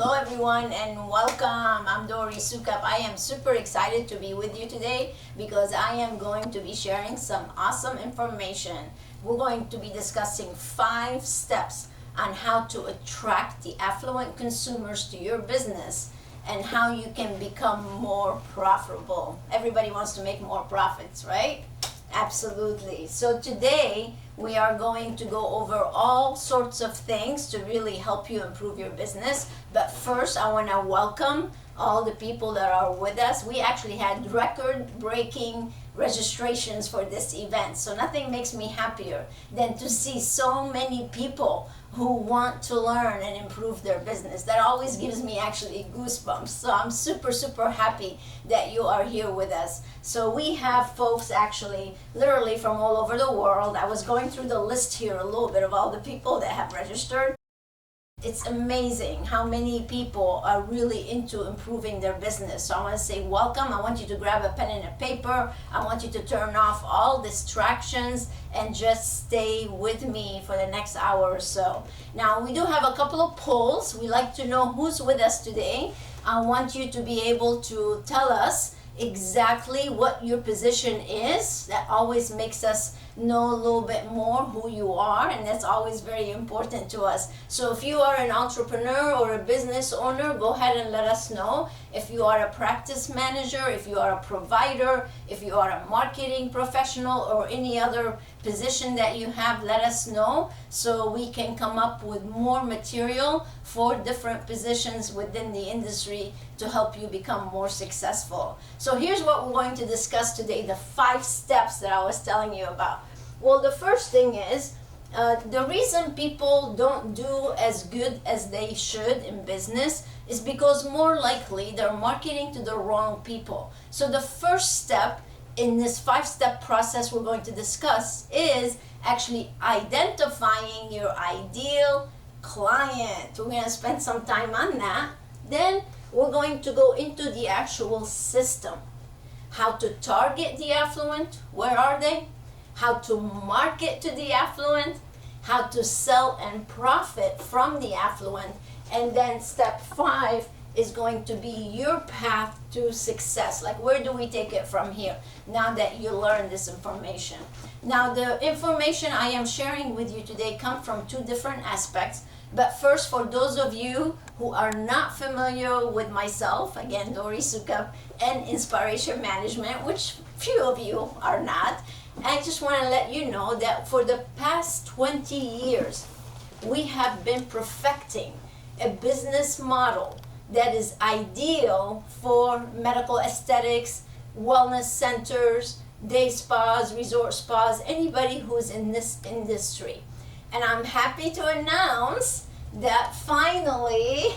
Hello everyone and welcome. I'm Dory Sukap. I am super excited to be with you today because I am going to be sharing some awesome information. We're going to be discussing 5 steps on how to attract the affluent consumers to your business and how you can become more profitable. Everybody wants to make more profits, right? Absolutely. So today we are going to go over all sorts of things to really help you improve your business. But first, I want to welcome all the people that are with us. We actually had record-breaking registrations for this event. So nothing makes me happier than to see so many people who want to learn and improve their business. That always gives me actually goosebumps. So I'm super happy that you are here with us. So we have folks actually literally from all over the world. I was going through the list here a little bit of all the people that have registered. It's amazing how many people are really into improving their business. So I want to say welcome. I want you to grab a pen and a paper. I want you to turn off all distractions and just stay with me for the next hour or so. Now, we do have a couple of polls. We like to know who's with us today. I want you to be able to tell us exactly what your position is. That always makes us know a little bit more who you are, and that's always very important to us. So if you are an entrepreneur or a business owner, go ahead and let us know. If you are a practice manager, if you are a provider, if you are a marketing professional or any other position that you have, let us know so we can come up with more material for different positions within the industry to help you become more successful. So here's what we're going to discuss today, the 5 steps that I was telling you about. Well, the first thing is the reason people don't do as good as they should in business is because more likely they're marketing to the wrong people. So the first step in this 5-step process we're going to discuss is actually identifying your ideal client. We're going to spend some time on that. Then we're going to go into the actual system. How to target the affluent, where are they? How to market to the affluent, how to sell and profit from the affluent, and then step 5 is going to be your path to success. Like, where do we take it from here now that you learn this information? Now, the information I am sharing with you today comes from 2 different aspects. But first, for those of you who are not familiar with myself, again, Dory Sukap, and Inspiration Management, which few of you are not, I just want to let you know that for the past 20 years, we have been perfecting a business model that is ideal for medical aesthetics, wellness centers, day spas, resort spas, anybody who's in this industry. And I'm happy to announce that finally,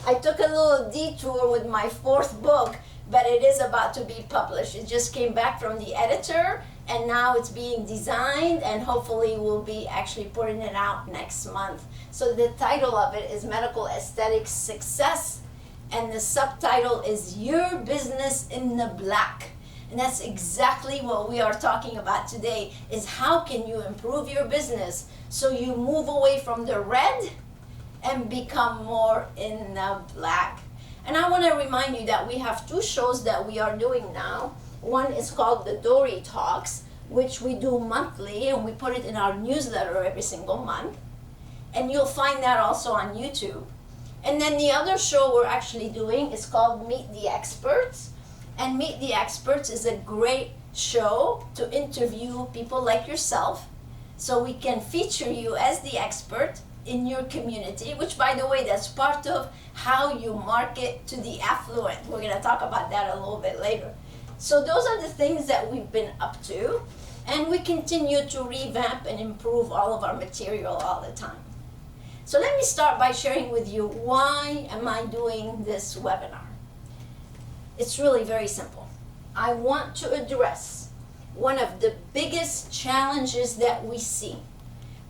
I took a little detour with my 4th book, but it is about to be published. It just came back from the editor, and now it's being designed, and hopefully we'll be actually putting it out next month. So the title of it is Medical Aesthetics Success, and the subtitle is Your Business in the Black. And that's exactly what we are talking about today, is how can you improve your business so you move away from the red and become more in the black. And I want to remind you that we have 2 shows that we are doing now. One is called the Dory Talks, which we do monthly, and we put it in our newsletter every single month. And you'll find that also on YouTube. And then the other show we're actually doing is called Meet the Experts. And Meet the Experts is a great show to interview people like yourself, so we can feature you as the expert in your community, which, by the way, that's part of how you market to the affluent. We're going to talk about that a little bit later. So those are the things that we've been up to, and we continue to revamp and improve all of our material all the time. So let me start by sharing with you, why am I doing this webinar? It's really very simple. I want to address one of the biggest challenges that we see.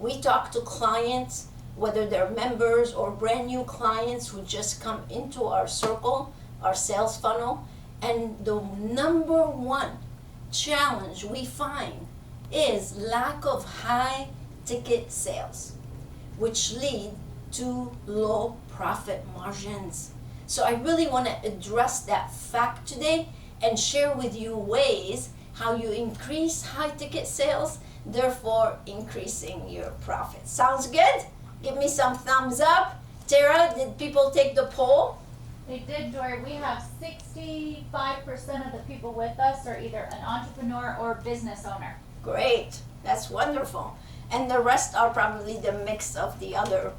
We talk to clients, whether they're members or brand new clients who just come into our circle, our sales funnel, and the number 1 challenge we find is lack of high ticket sales, which lead too low profit margins. So I really want to address that fact today and share with you ways how you increase high ticket sales, therefore increasing your profits. Sounds good? Give me some thumbs up. Tara, did people take the poll? They did, Dory. We have 65% of the people with us are either an entrepreneur or business owner. Great. That's wonderful. And the rest are probably the mix of the other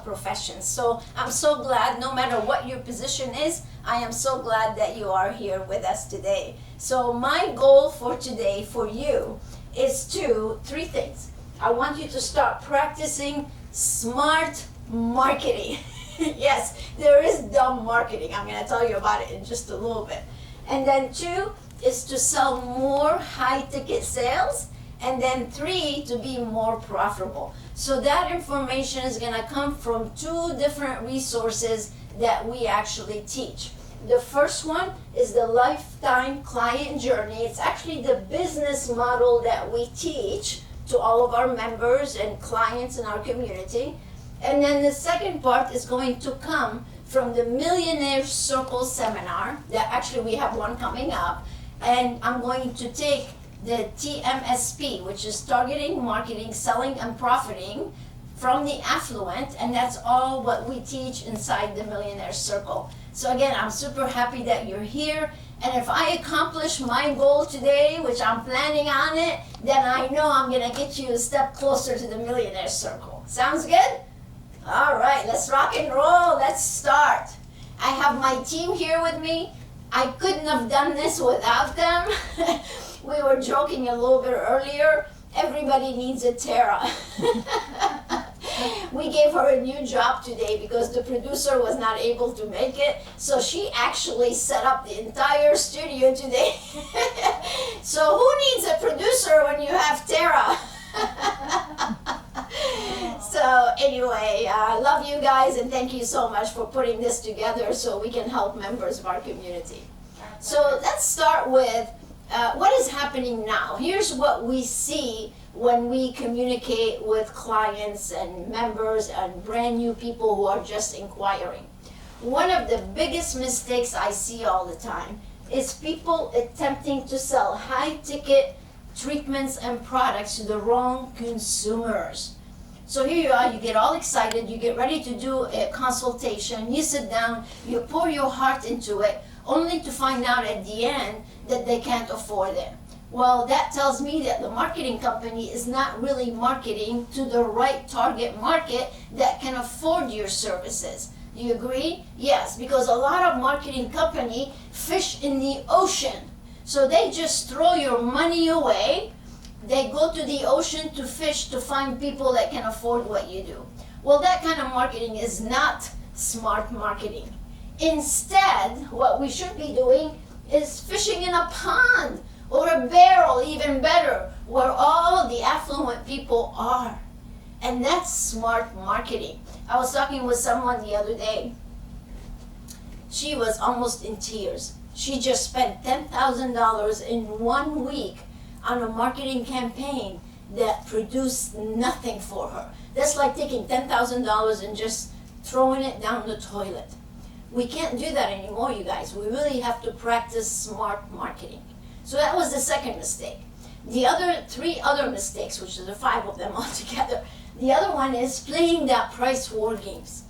professions. So I'm so glad, no matter what your position is, I am so glad that you are here with us today. So my goal for today for you is three things. I want you to start practicing smart marketing. Yes, there is dumb marketing. I'm going to tell you about it in just a little bit. And then 2 is to sell more high ticket sales. And then 3, to be more profitable. So that information is going to come from 2 different resources that we actually teach. The first one is the lifetime client journey. It's actually the business model that we teach to all of our members and clients in our community. And then the second part is going to come from the Millionaires Circle seminar, that actually we have one coming up. And I'm going to take the TMSP, which is Targeting, Marketing, Selling, and Profiting from the Affluent, and that's all what we teach inside the Millionaires Circle. So again, I'm super happy that you're here, and if I accomplish my goal today, which I'm planning on it, then I know I'm gonna get you a step closer to the Millionaires Circle. Sounds good? All right, let's rock and roll. Let's start. I have my team here with me. I couldn't have done this without them. We were joking a little bit earlier. Everybody needs a Tara. We gave her a new job today because the producer was not able to make it. So she actually set up the entire studio today. So who needs a producer when you have Tara? So anyway, I love you guys and thank you so much for putting this together so we can help members of our community. So let's start with what is happening now. Here's what we see when we communicate with clients and members and brand new people who are just inquiring. One of the biggest mistakes I see all the time is people attempting to sell high ticket treatments and products to the wrong consumers. So here you are, you get all excited, you get ready to do a consultation, you sit down, you pour your heart into it, only to find out at the end that they can't afford it. Well, that tells me that the marketing company is not really marketing to the right target market that can afford your services. Do you agree? Yes, because a lot of marketing companies fish in the ocean. So they just throw your money away. They go to the ocean to fish to find people that can afford what you do. Well, that kind of marketing is not smart marketing. Instead, what we should be doing is fishing in a pond or a barrel, even better, where all the affluent people are. And that's smart marketing. I was talking with someone the other day. She was almost in tears. She just spent $10,000 in 1 week on a marketing campaign that produced nothing for her. That's like taking $10,000 and just throwing it down the toilet. We can't do that anymore, you guys. We really have to practice smart marketing. So that was the second mistake. The other 3 other mistakes, which are the 5 of them altogether, the other one is playing that price war games.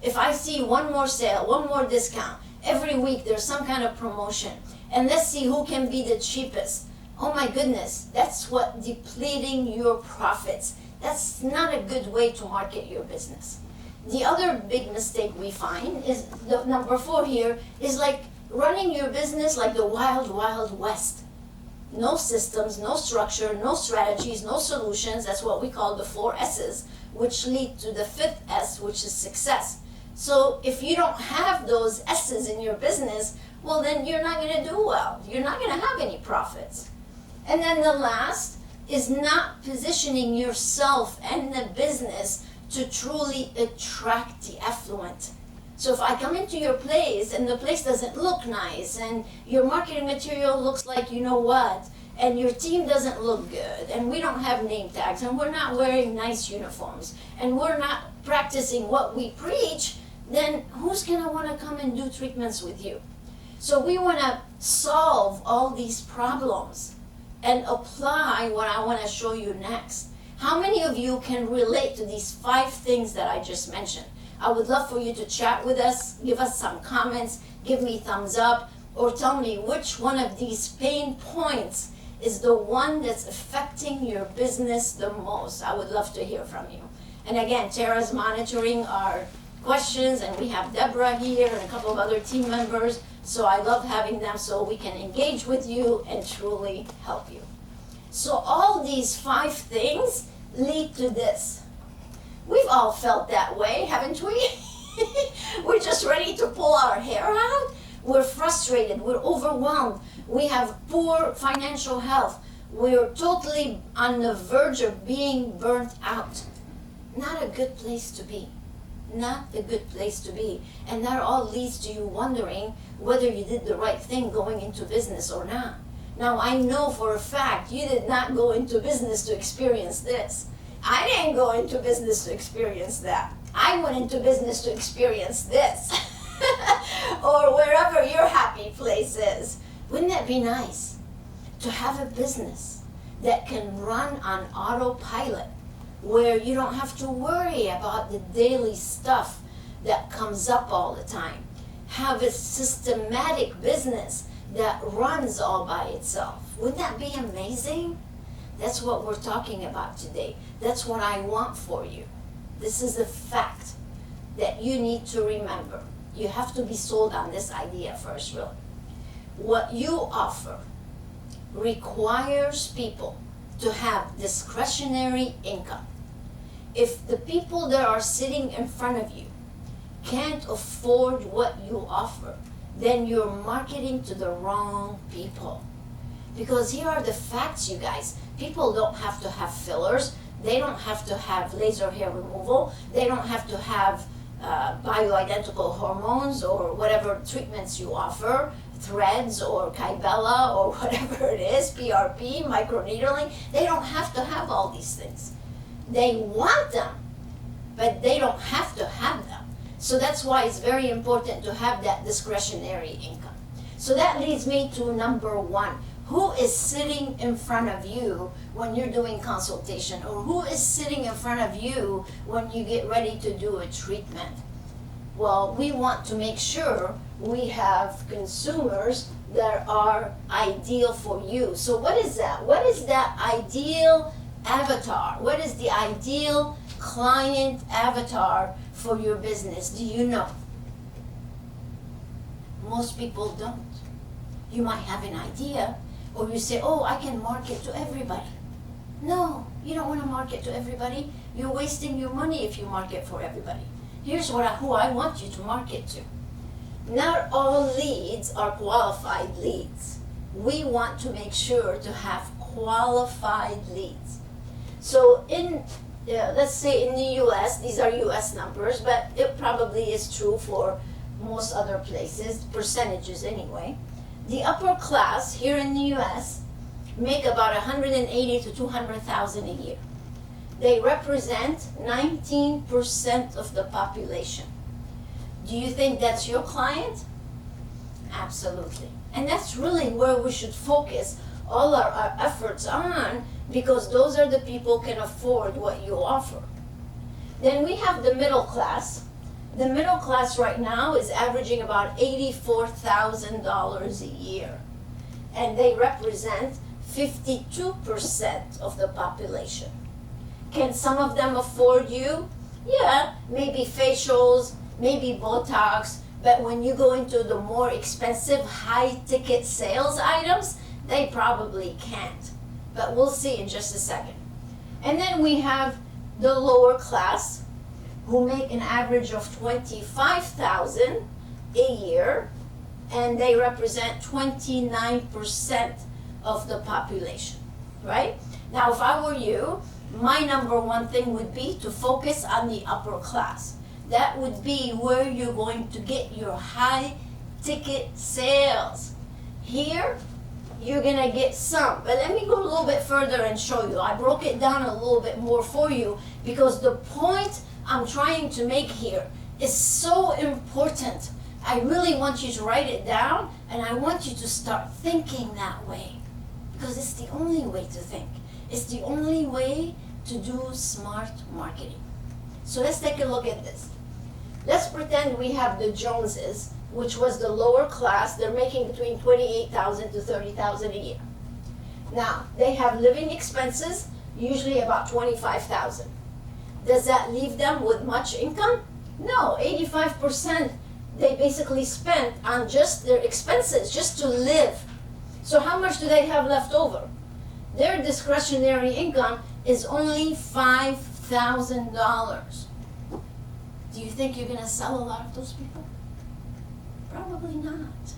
If I see one more sale, one more discount, every week there's some kind of promotion, and let's see who can be the cheapest. Oh my goodness, that's what depleting your profits. That's not a good way to market your business. The other big mistake we find is the number 4 here is like running your business like the wild, wild west. No systems, no structure, no strategies, no solutions. That's what we call the 4 S's, which lead to the 5th S, which is success. So if you don't have those S's in your business, well then you're not going to do well. You're not going to have any profits. And then the last is not positioning yourself and the business to truly attract the affluent. So if I come into your place and the place doesn't look nice and your marketing material looks like you know what, and your team doesn't look good, and we don't have name tags, and we're not wearing nice uniforms, and we're not practicing what we preach, then who's gonna wanna come and do treatments with you? So we wanna solve all these problems and apply what I wanna show you next. How many of you can relate to these 5 things that I just mentioned? I would love for you to chat with us, give us some comments, give me thumbs up, or tell me which one of these pain points is the one that's affecting your business the most. I would love to hear from you. And again, Tara's monitoring our questions, and we have Deborah here and a couple of other team members. So I love having them so we can engage with you and truly help you. So all these 5 things lead to this. We've all felt that way, haven't we? We're just ready to pull our hair out. We're frustrated, we're overwhelmed, we have poor financial health, we're totally on the verge of being burnt out. Not a good place to be. Not a good place to be. And that all leads to you wondering whether you did the right thing going into business or not. Now, I know for a fact you did not go into business to experience this. I didn't go into business to experience that. I went into business to experience this. Or wherever your happy place is. Wouldn't that be nice to have a business that can run on autopilot, where you don't have to worry about the daily stuff that comes up all the time? Have a systematic business that runs all by itself. Wouldn't that be amazing? That's what we're talking about today. That's what I want for you. This is a fact that you need to remember. You have to be sold on this idea first, really. What you offer requires people to have discretionary income. If the people that are sitting in front of you can't afford what you offer, then you're marketing to the wrong people. Because here are the facts, you guys. People don't have to have fillers. They don't have to have laser hair removal. They don't have to have bioidentical hormones or whatever treatments you offer, threads or Kybella or whatever it is, PRP, microneedling. They don't have to have all these things. They want them, but they don't have to have them. So that's why it's very important to have that discretionary income. So that leads me to number 1. Who is sitting in front of you when you're doing consultation? Or who is sitting in front of you when you get ready to do a treatment? Well, we want to make sure we have consumers that are ideal for you. So what is that? What is that ideal avatar? What is the ideal client avatar for your business? Do you know? Most people don't. You might have an idea, or you say, oh, I can market to everybody. No, you don't want to market to everybody. You're wasting your money if you market for everybody. Here's who I want you to market to. Not all leads are qualified leads. We want to make sure to have qualified leads. So let's say in the US, these are US numbers, but it probably is true for most other places, percentages anyway. The upper class here in the US make about 180 to 200,000 a year. They represent 19% of the population. Do you think that's your client? Absolutely. And that's really where we should focus all our efforts on, because those are the people who can afford what you offer. Then we have the middle class. The middle class right now is averaging about $84,000 a year. And they represent 52% of the population. Can some of them afford you? Yeah, maybe facials, maybe Botox, but when you go into the more expensive high-ticket sales items, they probably can't. But we'll see in just a second. And then we have the lower class, who make an average of $25,000 a year, and they represent 29% of the population, right? Now, if I were you, my number 1 thing would be to focus on the upper class. That would be where you're going to get your high ticket sales. Here, you're gonna get some. But let me go a little bit further and show you. I broke it down a little bit more for you because the point I'm trying to make here is so important. I really want you to write it down, and I want you to start thinking that way because it's the only way to think. It's the only way to do smart marketing. So let's take a look at this. Let's pretend we have the Joneses, which was the lower class. They're making between $28,000 to $30,000 a year. Now, they have living expenses, usually about $25,000. Does that leave them with much income? No, 85% they basically spent on just their expenses, just to live. So how much do they have left over? Their discretionary income is only $5,000. Do you think you're going to sell a lot of those people? Probably not.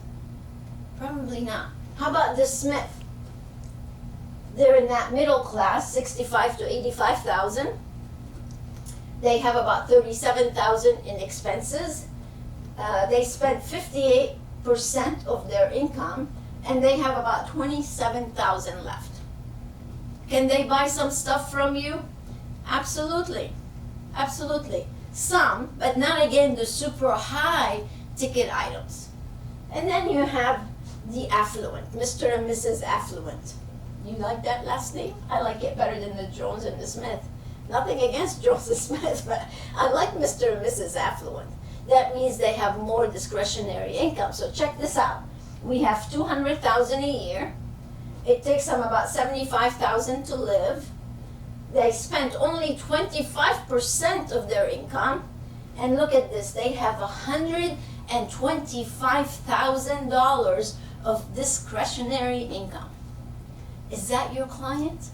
Probably not. How about the Smith? They're in that middle class, 65 to 85,000. They have about 37,000 in expenses. They spend 58% of their income, and they have about 27,000 left. Can they buy some stuff from you? Absolutely. Absolutely. Some, but not again the super high ticket items. And then you have the Affluent, Mr. and Mrs. Affluent. You like that last name? I like it better than the Jones and the Smith. Nothing against Jones and Smith, but I like Mr. and Mrs. Affluent. That means they have more discretionary income. So check this out. We have $200,000 a year. It takes them about $75,000 to live. They spent only 25% of their income. And look at this, they have $125,000 of discretionary income. Is that your client?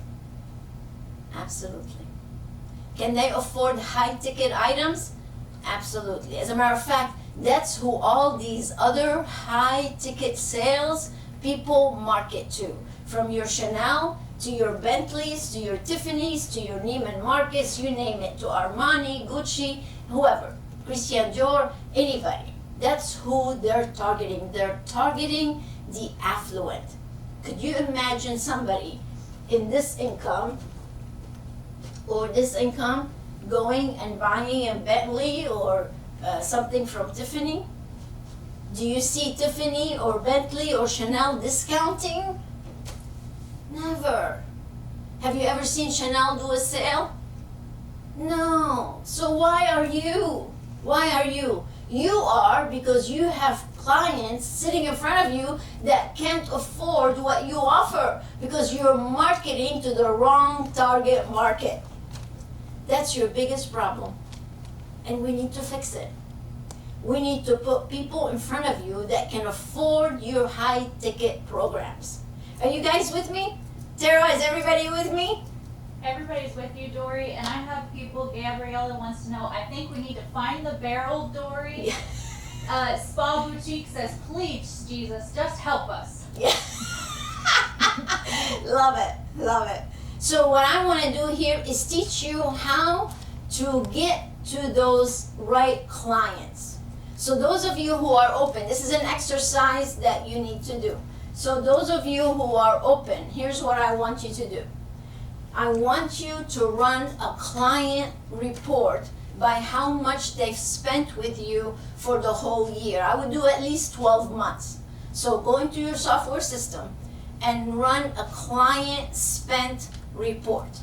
Absolutely. Can they afford high ticket items? Absolutely. As a matter of fact, that's who all these other high ticket sales people market to. From your Chanel to your Bentleys, to your Tiffany's, to your Neiman Marcus, you name it, to Armani, Gucci, whoever, Christian Dior, anybody. That's who they're targeting. They're targeting the affluent. Could you imagine somebody in this income or this income going and buying a Bentley or something from Tiffany? Do you see Tiffany or Bentley or Chanel discounting? Never. Have you ever seen Chanel do a sale? No. So why are you? Why are you? You are because you have clients sitting in front of you that can't afford what you offer because you're marketing to the wrong target market. That's your biggest problem. And we need to fix it. We need to put people in front of you that can afford your high ticket programs. Are you guys with me? Tara, is everybody with me? Everybody's with you, Dory, and I have people, Gabriella wants to know, I think we need to find the barrel, Dory. Yeah. Spa Boutique says, please, Jesus, just help us. Yeah. Love it, love it. So what I want to do here is teach you how to get to those right clients. So those of you who are open, this is an exercise that you need to do. So those of you who are open, here's what I want you to do. I want you to run a client report by how much they've spent with you for the whole year. I would do at least 12 months. So go into your software system and run a client spent report.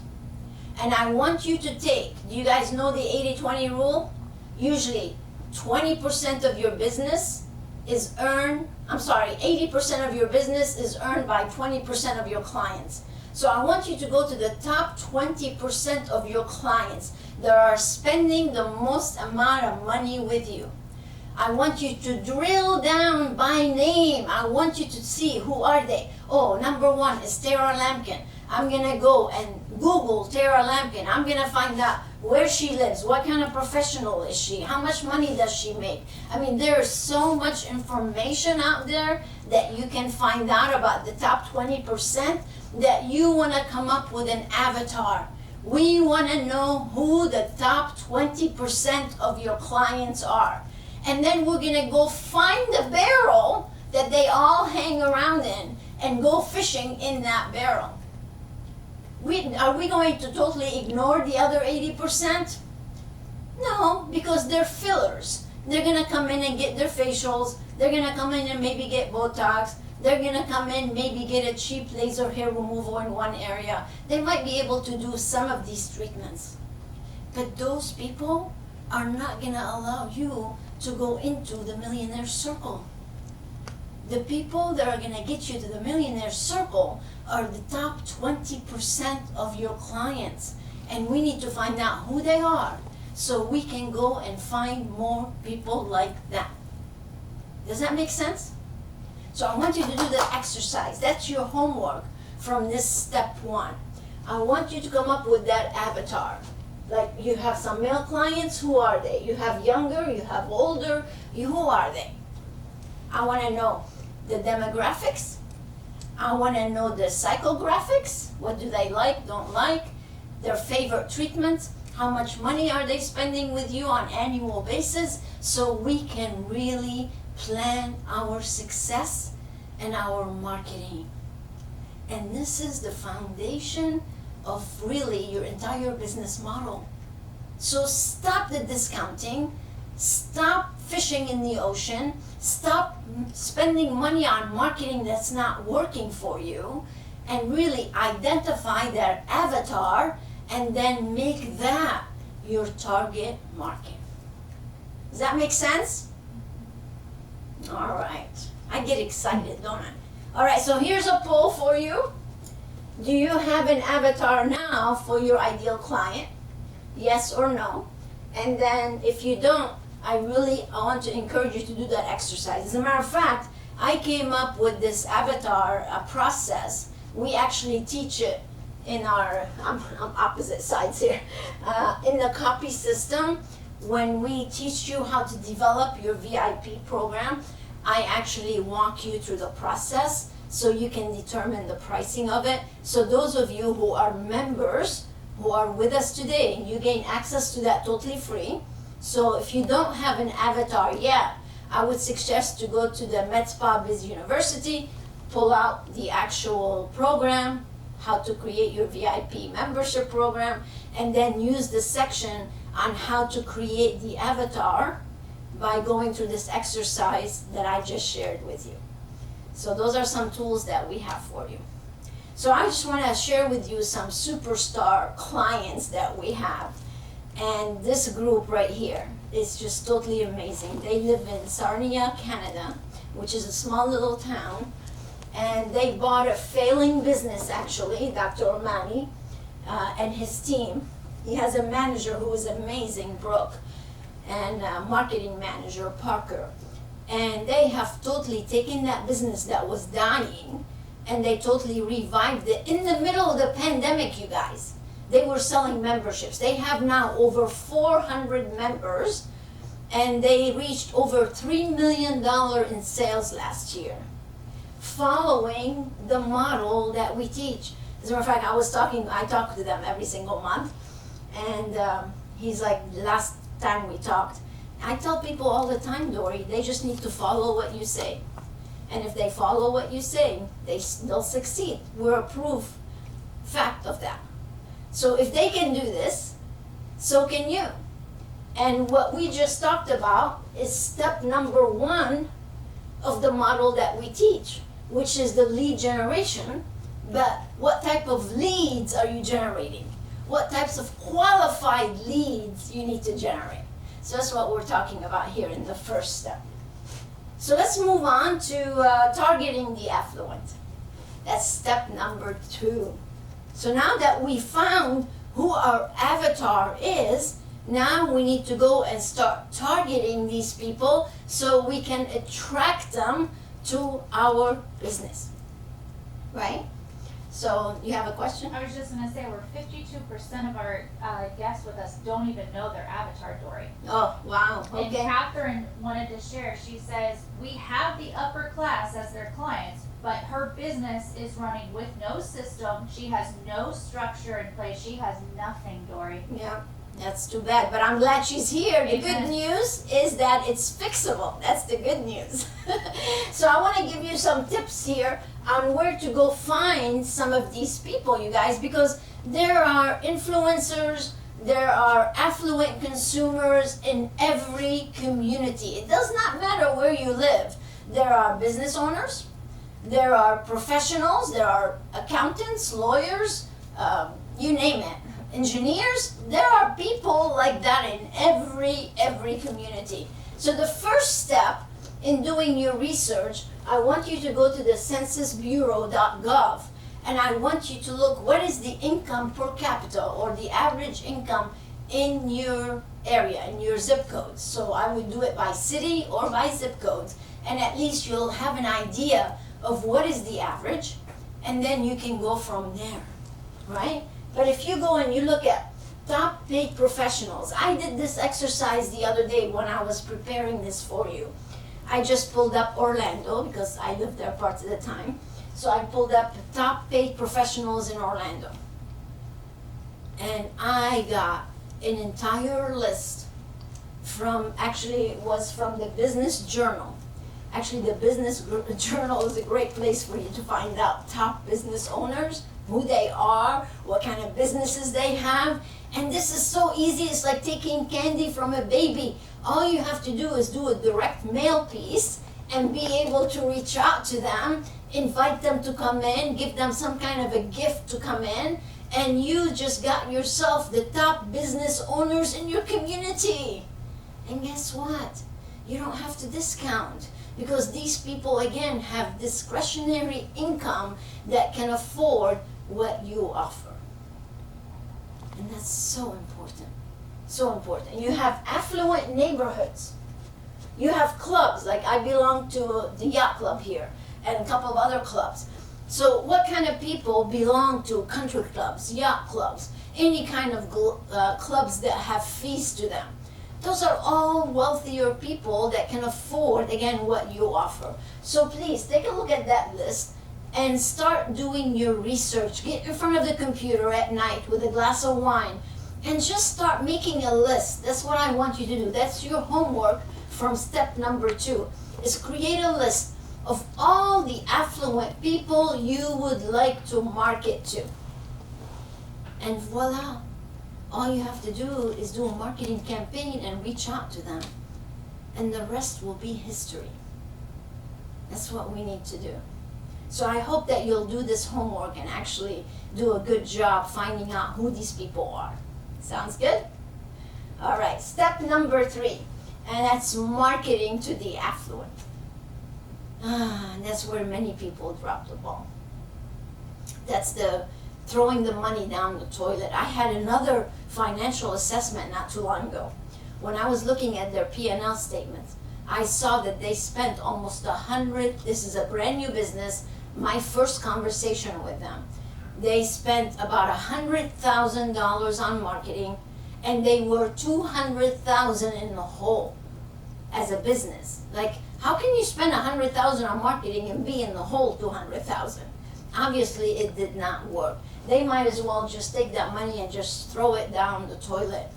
And I want you to take, do you guys know the 80-20 rule? Usually 20% of your business is earned, 80% of your business is earned by 20% of your clients. So I want you to go to the top 20% of your clients that are spending the most amount of money with you. I want you to drill down by name. I want you to see who are they. Oh, number one is Tara Lampkin. I'm gonna go and Google Tara Lampkin. I'm gonna find out where she lives, what kind of professional is she, how much money does she make. I mean, there's so much information out there that you can find out about the top 20% that you wanna come up with an avatar. We wanna know who the top 20% of your clients are. And then we're gonna go find the barrel that they all hang around in and go fishing in that barrel. Are we going to totally ignore the other 80%? No, because they're fillers. They're gonna come in and get their facials. They're gonna come in and maybe get Botox. They're gonna come in, maybe get a cheap laser hair removal in one area. They might be able to do some of these treatments. But those people are not gonna allow you to go into the Millionaires Circle. The people that are gonna get you to the Millionaires Circle are the top 20% of your clients. And we need to find out who they are so we can go and find more people like that. Does that make sense? So I want you to do the exercise. That's your homework from this step 1. I want you to come up with that avatar. Like, you have some male clients, who are they? You have younger, you have older, who are they? I want to know the demographics. I want to know the psychographics. What do they like, don't like? Their favorite treatments. How much money are they spending with you on annual basis, so we can really plan our success and our marketing. And this is the foundation of really your entire business model. So stop the discounting, stop fishing in the ocean, stop spending money on marketing that's not working for you, and really identify their avatar and then make that your target market. Does that make sense? All right. I get excited, don't I? All right, so here's a poll for you. Do you have an avatar now for your ideal client? Yes or no? And then if you don't, I want to encourage you to do that exercise. As a matter of fact, I came up with this avatar process. We actually teach it in our, I'm opposite sides here, in the copy system. When we teach you how to develop your VIP program, I actually walk you through the process so you can determine the pricing of it. So those of you who are members, who are with us today, you gain access to that totally free. So if you don't have an avatar yet, I would suggest to go to the medspa Biz University, pull out the actual program, how to create your VIP membership program, and then use the section on how to create the avatar by going through this exercise that I just shared with you. So those are some tools that we have for you. So I just want to share with you some superstar clients that we have. And this group right here is just totally amazing. They live in Sarnia, Canada, which is a small little town. And they bought a failing business, actually, Dr. Omani and his team. He has a manager who is amazing, Brooke, and a marketing manager, Parker. And they have totally taken that business that was dying and they totally revived it in the middle of the pandemic, you guys. They were selling memberships. They have now over 400 members and they reached over $3 million in sales last year, following the model that we teach. As a matter of fact, I talk to them every single month, and he's like, last time we talked, I tell people all the time, Dory, they just need to follow what you say. And if they follow what you say, they'll succeed. We're a proof fact of that. So if they can do this, so can you. And what we just talked about is step number 1 of the model that we teach, which is the lead generation. But what type of leads are you generating? What types of qualified leads you need to generate? So that's what we're talking about here in the first step. So let's move on to targeting the affluent. That's step number 2. So now that we found who our avatar is, now we need to go and start targeting these people so we can attract them to our business. Right? So you have a question? I was just going to say, we're 52% of our guests with us don't even know their avatar, Dory. Oh, wow. Okay. And Catherine wanted to share. She says, we have the upper class as their clients, but her business is running with no system. She has no structure in place. She has nothing, Dory. Yeah. That's too bad, but I'm glad she's here. The good Amen. news is that it's fixable. That's the good news. So I want to give you some tips here on where to go find some of these people, you guys, because there are influencers, there are affluent consumers in every community. It does not matter where you live. There are business owners, there are professionals, there are accountants, lawyers, you name it, engineers. There are people like that in every community. So the first step in doing your research, I want you to go to the censusbureau.gov, and I want you to look what is the income per capita or the average income in your area, in your zip codes. So I would do it by city or by zip codes, and at least you'll have an idea of what is the average, and then you can go from there, right? But if you go and you look at top paid professionals, I did this exercise the other day when I was preparing this for you. I just pulled up Orlando because I lived there parts of the time. So I pulled up the top paid professionals in Orlando. And I got an entire list from, actually it was from the Business Journal. Actually, the Business Journal is a great place for you to find out top business owners, who they are, what kind of businesses they have. And this is so easy. It's like taking candy from a baby. All you have to do is do a direct mail piece and be able to reach out to them, invite them to come in, give them some kind of a gift to come in, and you just got yourself the top business owners in your community. And guess what? You don't have to discount, because these people, again, have discretionary income that can afford what you offer. And that's so important. So important. You have affluent neighborhoods. You have clubs, like I belong to the yacht club here and a couple of other clubs. So what kind of people belong to country clubs, yacht clubs, any kind of clubs that have fees to them? Those are all wealthier people that can afford, again, what you offer. So please take a look at that list and start doing your research. Get in front of the computer at night with a glass of wine and just start making a list. That's what I want you to do. That's your homework from step number 2, is create a list of all the affluent people you would like to market to. And voila. All you have to do is do a marketing campaign and reach out to them. And the rest will be history. That's what we need to do. So I hope that you'll do this homework and actually do a good job finding out who these people are. Sounds good? All right, step number 3, and that's marketing to the affluent. And that's where many people drop the ball. That's the throwing the money down the toilet. I had another financial assessment not too long ago. When I was looking at their P&L statements, I saw that they spent almost this is a brand new business, my first conversation with them. They spent about $100,000 on marketing, and they were $200,000 in the hole as a business. Like, how can you spend $100,000 on marketing and be in the hole $200,000? Obviously, it did not work. They might as well just take that money and just throw it down the toilet.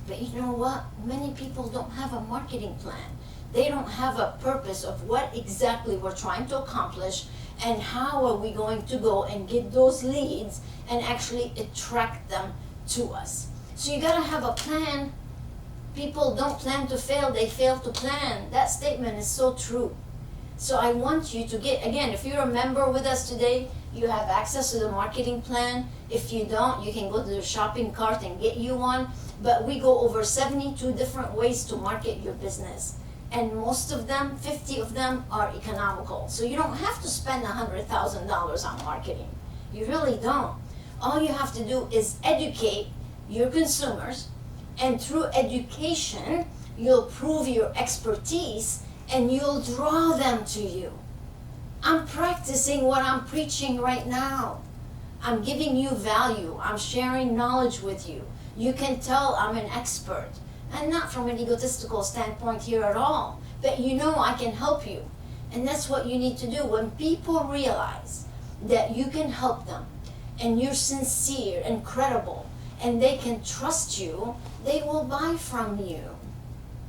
But you know what? Many people don't have a marketing plan. They don't have a purpose of what exactly we're trying to accomplish and how are we going to go and get those leads and actually attract them to us. So you gotta have a plan. People don't plan to fail, they fail to plan. That statement is so true. So I want you to get, again, if you're a member with us today, you have access to the marketing plan. If you don't, you can go to the shopping cart and get you one. But we go over 72 different ways to market your business. And most of them, 50 of them, are economical. So you don't have to spend $100,000 on marketing. You really don't. All you have to do is educate your consumers, and through education, you'll prove your expertise and you'll draw them to you. I'm practicing what I'm preaching right now. I'm giving you value. I'm sharing knowledge with you. You can tell I'm an expert. And not from an egotistical standpoint here at all. But you know I can help you. And that's what you need to do. When people realize that you can help them, and you're sincere and credible, and they can trust you, they will buy from you.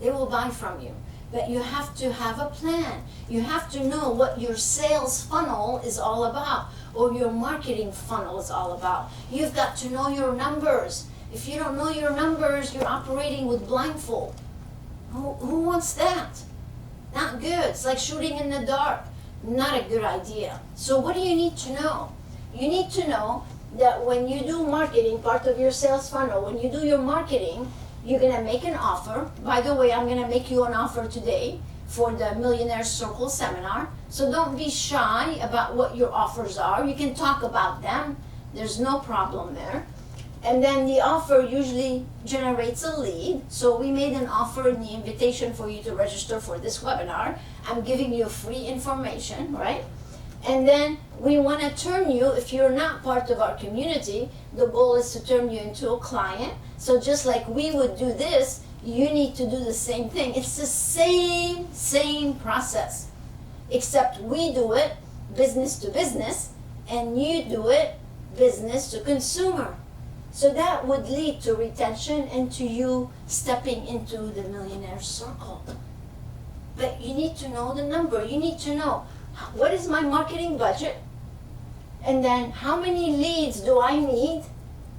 They will buy from you. But you have to have a plan. You have to know what your sales funnel is all about, or your marketing funnel is all about. You've got to know your numbers. If you don't know your numbers, you're operating with blindfold. Who wants that? Not good. It's like shooting in the dark. Not a good idea. So what do you need to know? You need to know that when you do marketing, part of your sales funnel, when you do your marketing, you're going to make an offer. By the way, I'm going to make you an offer today for the Millionaires Circle seminar. So don't be shy about what your offers are. You can talk about them. There's no problem there. And then the offer usually generates a lead. So we made an offer in the invitation for you to register for this webinar. I'm giving you free information, right? And then we want to turn you, if you're not part of our community, the goal is to turn you into a client. So just like we would do this, you need to do the same thing. It's the same process, except we do it business to business and you do it business to consumer. So that would lead to retention and to you stepping into the Millionaires Circle. But you need to know the number. You need to know, what is my marketing budget? And then how many leads do I need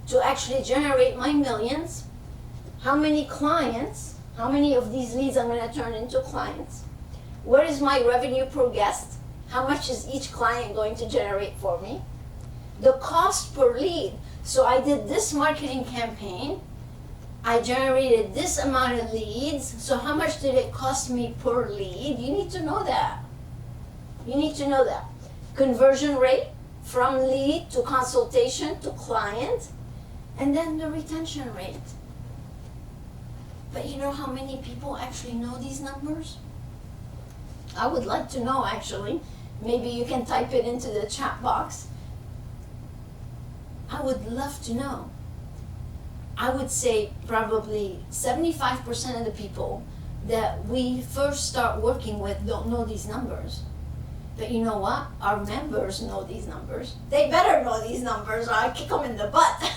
to actually generate my millions? How many clients? How many of these leads I'm going to turn into clients? What is my revenue per guest? How much is each client going to generate for me? The cost per lead. So I did this marketing campaign. I generated this amount of leads. So how much did it cost me per lead? You need to know that. You need to know that. Conversion rate from lead to consultation to client, and then the retention rate. But you know how many people actually know these numbers? I would like to know, actually. Maybe you can type it into the chat box. I would love to know. I would say probably 75% of the people that we first start working with don't know these numbers. But you know what? Our members know these numbers. They better know these numbers or I kick them in the butt.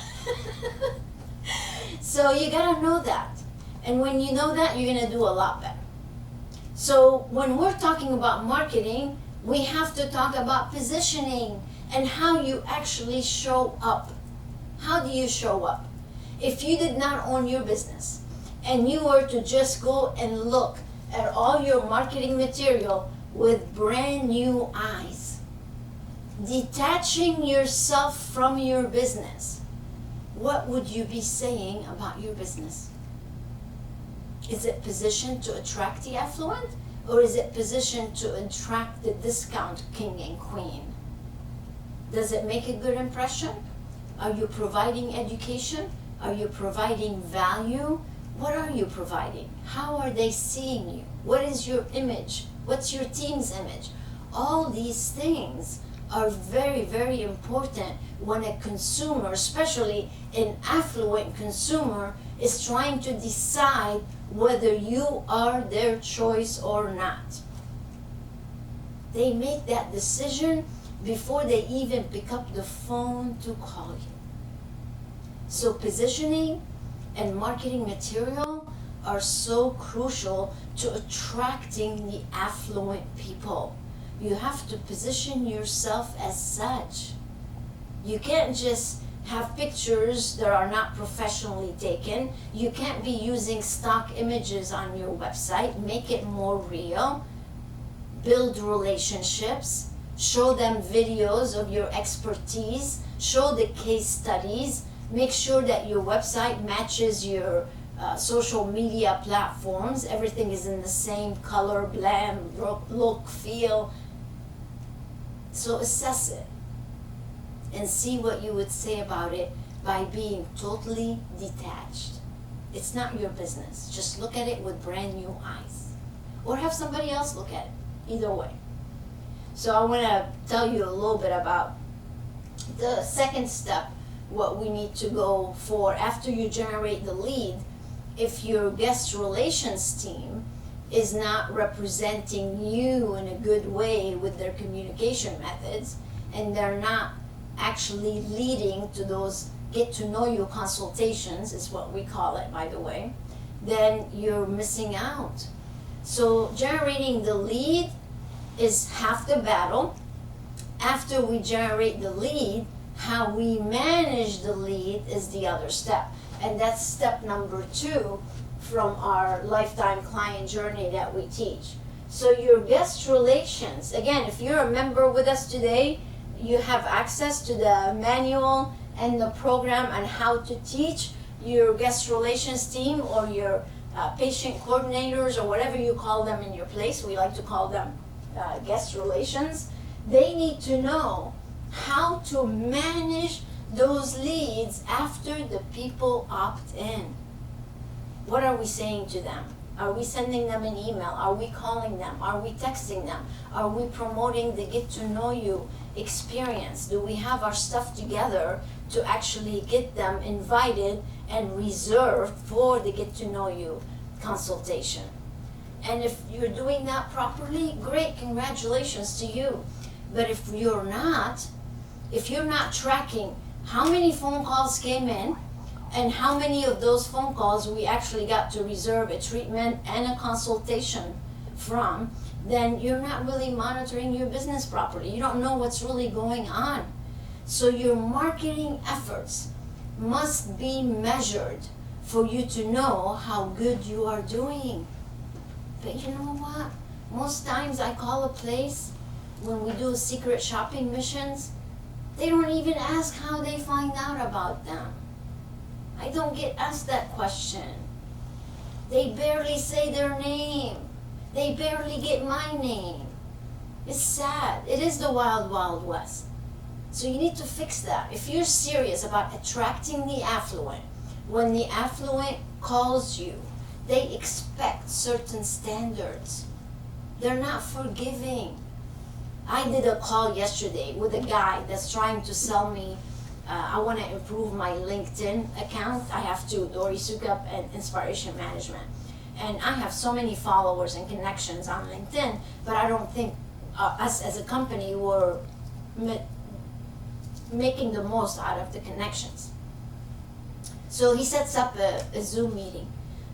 So you gotta know that. And when you know that, you're gonna do a lot better. So when we're talking about marketing, we have to talk about positioning and how you actually show up. How do you show up? If you did not own your business and you were to just go and look at all your marketing material with brand new eyes, detaching yourself from your business, what would you be saying about your business? Is it positioned to attract the affluent, or is it positioned to attract the discount king and queen? Does it make a good impression? Are you providing education? Are you providing value? What are you providing? How are they seeing you? What is your image? What's your team's image? All these things are very, very important when a consumer, especially an affluent consumer, is trying to decide whether you are their choice or not. They make that decision before they even pick up the phone to call you. So positioning and marketing material are so crucial to attracting the affluent people. You have to position yourself as such. You can't just have pictures that are not professionally taken. You can't be using stock images on your website. Make it more real. Build relationships. Show them videos of your expertise. Show the case studies. Make sure that your website matches your social media platforms. Everything is in the same color, blend, look, feel. So assess it and see what you would say about it by being totally detached. It's not your business. Just look at it with brand new eyes. Or have somebody else look at it. Either way. So I want to tell you a little bit about the second step, what we need to go for after you generate the lead. If your guest relations team is not representing you in a good way with their communication methods, and they're not actually leading to those get to know you consultations, is what we call it, by the way, then you're missing out. So generating the lead is half the battle. After we generate the lead, how we manage the lead is the other step. And that's step number 2 from our lifetime client journey that we teach. So your guest relations, again, if you're a member with us today, you have access to the manual and the program on how to teach your guest relations team or your patient coordinators or whatever you call them in your place. We like to call them guest relations. They need to know how to manage those leads after the people opt in. What are we saying to them? Are we sending them an email? Are we calling them? Are we texting them? Are we promoting the get to know you experience? Do we have our stuff together to actually get them invited and reserved for the get to know you consultation? And if you're doing that properly, great, congratulations to you. But if you're not tracking how many phone calls came in and how many of those phone calls we actually got to reserve a treatment and a consultation from, then you're not really monitoring your business properly. You don't know what's really going on. So your marketing efforts must be measured for you to know how good you are doing. But you know what? Most times I call a place when we do secret shopping missions, they don't even ask how they find out about them. I don't get asked that question. They barely say their name. They barely get my name. It's sad. It is the wild, wild west. So you need to fix that. If you're serious about attracting the affluent, when the affluent calls you, they expect certain standards. They're not forgiving. I did a call yesterday with a guy that's trying to sell me, I want to improve my LinkedIn account. I have two, Dory Sukup and Inspiration Management. And I have so many followers and connections on LinkedIn, but I don't think us as a company were making the most out of the connections. So he sets up a Zoom meeting.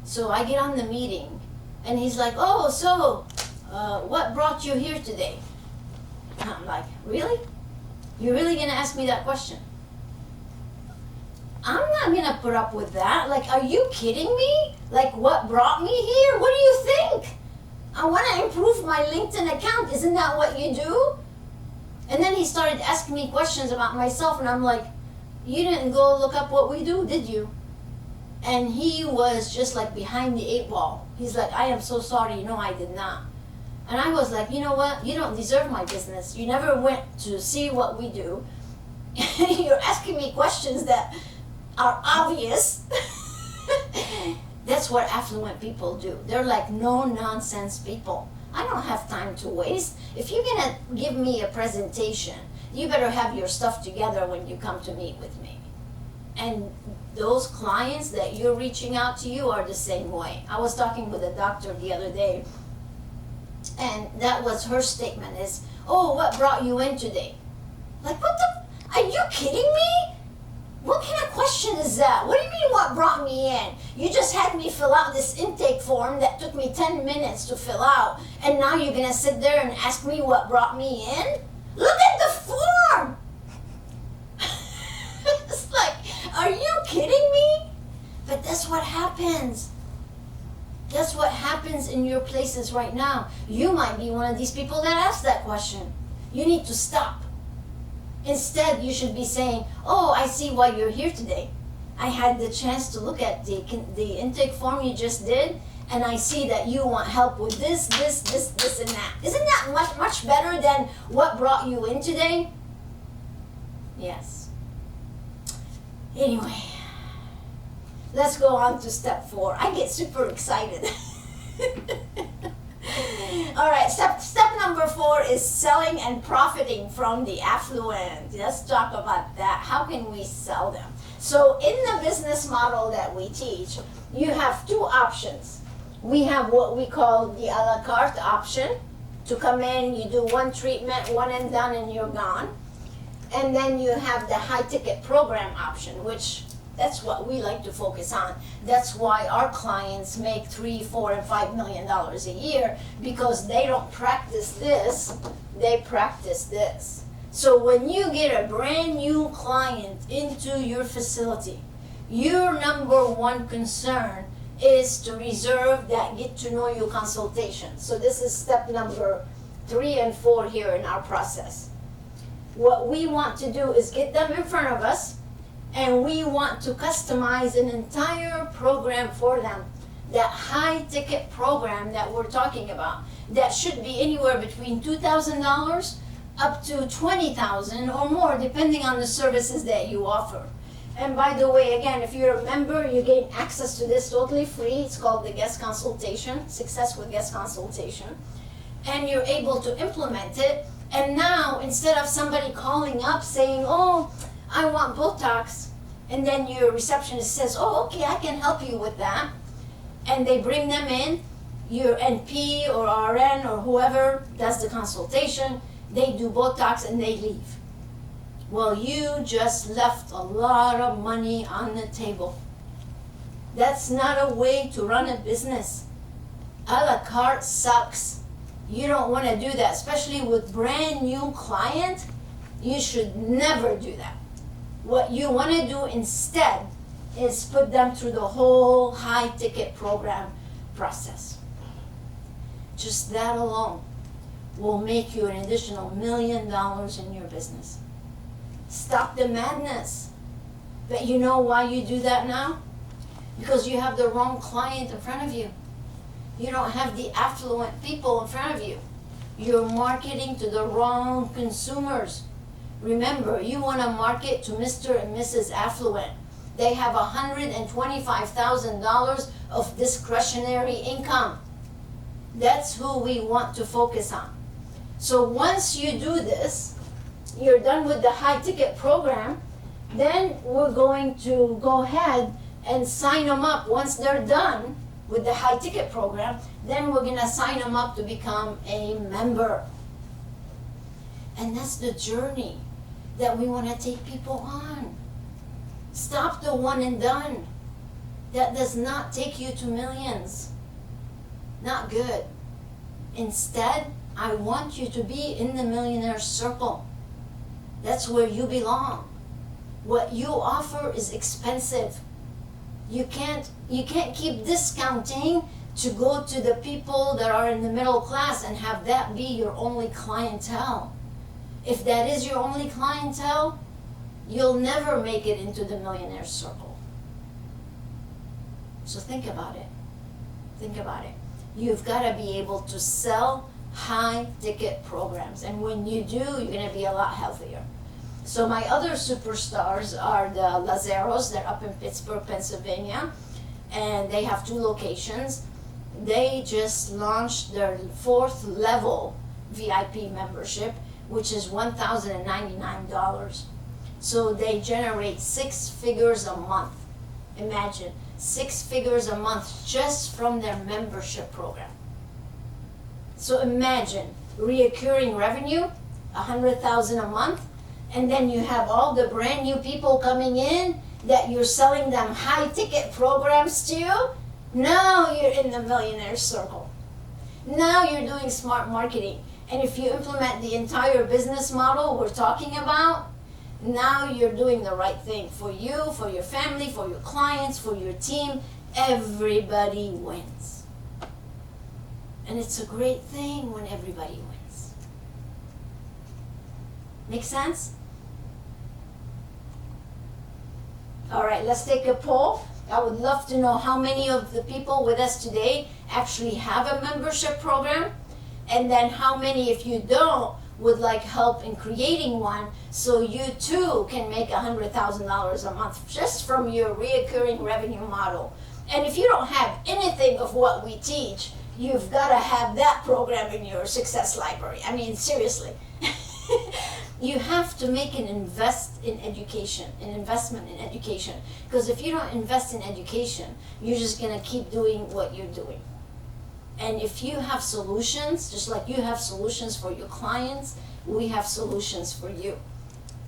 So I get on the meeting and he's like, oh, so what brought you here today? And I'm like, really? You're really gonna ask me that question? I'm not gonna put up with that. Like, are you kidding me? Like, what brought me here? What do you think? I wanna improve my LinkedIn account. Isn't that what you do? And then he started asking me questions about myself, and I'm like, you didn't go look up what we do, did you? And he was just like behind the 8 ball. He's like, I am so sorry. No, I did not. And I was like, you know what? You don't deserve my business. You never went to see what we do. You're asking me questions that are obvious. That's what affluent people do. They're like no-nonsense people. I don't have time to waste. If you're gonna give me a presentation, you better have your stuff together when you come to meet with me. And those clients that you're reaching out to you are the same way. I was talking with a doctor the other day, and that was her statement is, oh, what brought you in today? Like, what the, are you kidding me? What kind of question is that? What do you mean what brought me in? You just had me fill out this intake form that took me 10 minutes to fill out, and now you're gonna sit there and ask me what brought me in? Look at the form! It's like, are you kidding me? But that's what happens. That's what happens in your places right now. You might be one of these people that ask that question. You need to stop. Instead, you should be saying, oh, I see why you're here today. I had the chance to look at the intake form you just did, and I see that you want help with this, and that. Isn't that much better than what brought you in today? Yes. Anyway, let's go on to step 4. I get super excited. All right, step number 4 is selling and profiting from the affluent. Let's talk about that. How can we sell them? So in the business model that we teach, you have 2 options. We have what we call the a la carte option. To come in, you do one treatment, one and done, and you're gone. And then you have the high ticket program option, which that's what we like to focus on. That's why our clients make $3, $4, and $5 million a year, because they don't practice this, they practice this. So when you get a brand new client into your facility, your number one concern is to reserve that get to know you consultation. So this is step number 3 and 4 here in our process. What we want to do is get them in front of us, and we want to customize an entire program for them. That high ticket program that we're talking about, that should be anywhere between $2,000 up to $20,000 or more, depending on the services that you offer. And by the way, again, if you're a member, you gain access to this totally free. It's called the Guest Consultation, Success with Guest Consultation. And you're able to implement it. And now, instead of somebody calling up saying, oh, I want Botox, and then your receptionist says, oh, okay, I can help you with that, and they bring them in, your NP or RN or whoever does the consultation, they do Botox and they leave. Well, you just left a lot of money on the table. That's not a way to run a business. A la carte sucks. You don't want to do that, especially with brand new client. You should never do that. What you want to do instead is put them through the whole high ticket program process. Just that alone will make you an additional $1 million in your business. Stop the madness. But you know why you do that now? Because you have the wrong client in front of you. You don't have the affluent people in front of you. You're marketing to the wrong consumers. Remember, you want to market to Mr. and Mrs. Affluent. They have $125,000 of discretionary income. That's who we want to focus on. So once you do this, you're done with the high ticket program, then we're going to go ahead and sign them up. Once they're done with the high ticket program, then we're going to sign them up to become a member. And that's the journey that we want to take people on. Stop the one and done. That does not take you to millions. Not good. Instead, I want you to be in the Millionaires Circle. That's where you belong. What you offer is expensive. You can't keep discounting to go to the people that are in the middle class and have that be your only clientele. If that is your only clientele, you'll never make it into the Millionaires Circle. So think about it. Think about it. You've got to be able to sell high ticket programs. And when you do, you're going to be a lot healthier. So my other superstars are the Lazaros. They're up in Pittsburgh, Pennsylvania. And they have 2 locations. They just launched their 4th level VIP membership, which is $1,099. So they generate 6 figures a month. Imagine, 6 figures a month just from their membership program. So imagine reoccurring revenue, $100,000 a month, and then you have all the brand new people coming in that you're selling them high ticket programs to. Now you're in the Millionaires Circle. Now you're doing smart marketing. And if you implement the entire business model we're talking about, now you're doing the right thing for you, for your family, for your clients, for your team. Everybody wins. And it's a great thing when everybody wins. Make sense? All right, let's take a poll. I would love to know how many of the people with us today actually have a membership program, and then how many, if you don't, would like help in creating one so you too can make $100,000 a month just from your reoccurring revenue model. And if you don't have anything of what we teach, you've got to have that program in your success library. I mean, seriously. You have to make an investment in education. Because if you don't invest in education, you're just going to keep doing what you're doing. And if you have solutions, just like you have solutions for your clients, we have solutions for you.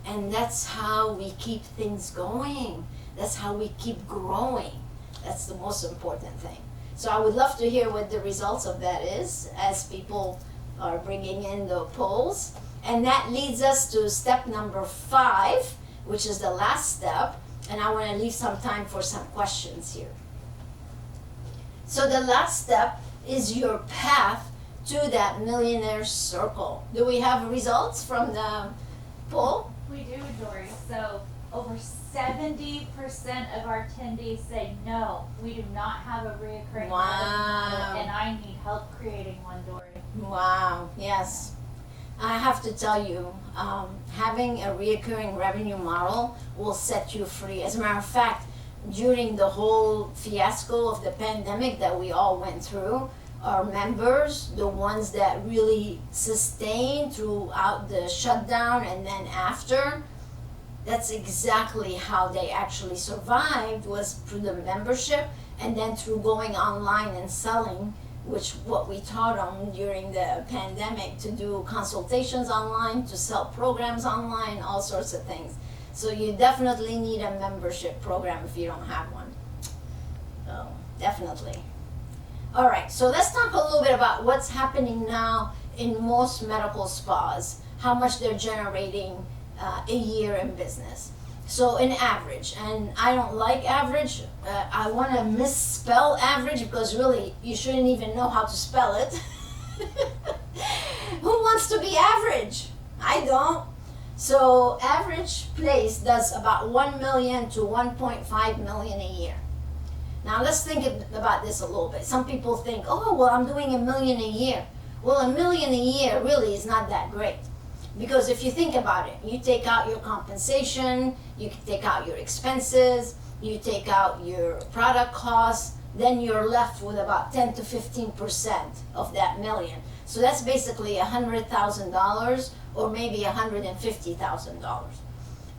And that's how we keep things going. That's how we keep growing. That's the most important thing. So I would love to hear what the results of that is as people are bringing in the polls. And that leads us to step number 5, which is the last step. And I want to leave some time for some questions here. So the last step is your path to that Millionaires Circle. Do we have results from the poll? We do, Dory. So over 70% of our attendees say no, we do not have a reoccurring revenue model, and I need help creating one, Dory. Wow, yes. I have to tell you, having a reoccurring revenue model will set you free. As a matter of fact, during the whole fiasco of the pandemic that we all went through, our members, the ones that really sustained throughout the shutdown and then after, that's exactly how they actually survived, was through the membership and then through going online and selling, which what we taught them during the pandemic, to do consultations online, to sell programs online, all sorts of things. So you definitely need a membership program if you don't have one. So definitely. All right, so let's talk a little bit about what's happening now in most medical spas, how much they're generating a year in business. So in average, and I don't like average, I want to misspell average because really you shouldn't even know how to spell it. Who wants to be average? I don't. So average place does about 1 million to 1.5 million a year. Now let's think about this a little bit. Some people think, oh, well, I'm doing 1 million a year. Well, 1 million a year really is not that great. Because if you think about it, you take out your compensation, you take out your expenses, you take out your product costs, then you're left with about 10 to 15% of that million. So that's basically $100,000 or maybe $150,000.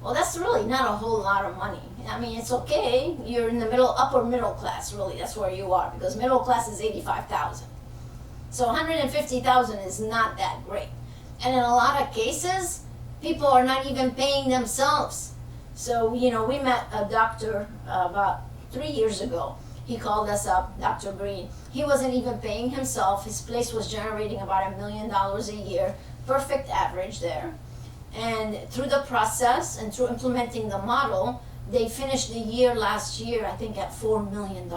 Well, that's really not a whole lot of money. I mean, it's okay. You're in the upper middle class, really. That's where you are, because middle class is 85,000. So 150,000 is not that great. And in a lot of cases, people are not even paying themselves. So, we met a doctor about 3 years ago. He called us up, Dr. Green. He wasn't even paying himself. His place was generating about $1 million a year. Perfect average there. And through the process and through implementing the model, they finished the year last year, I think, at $4 million.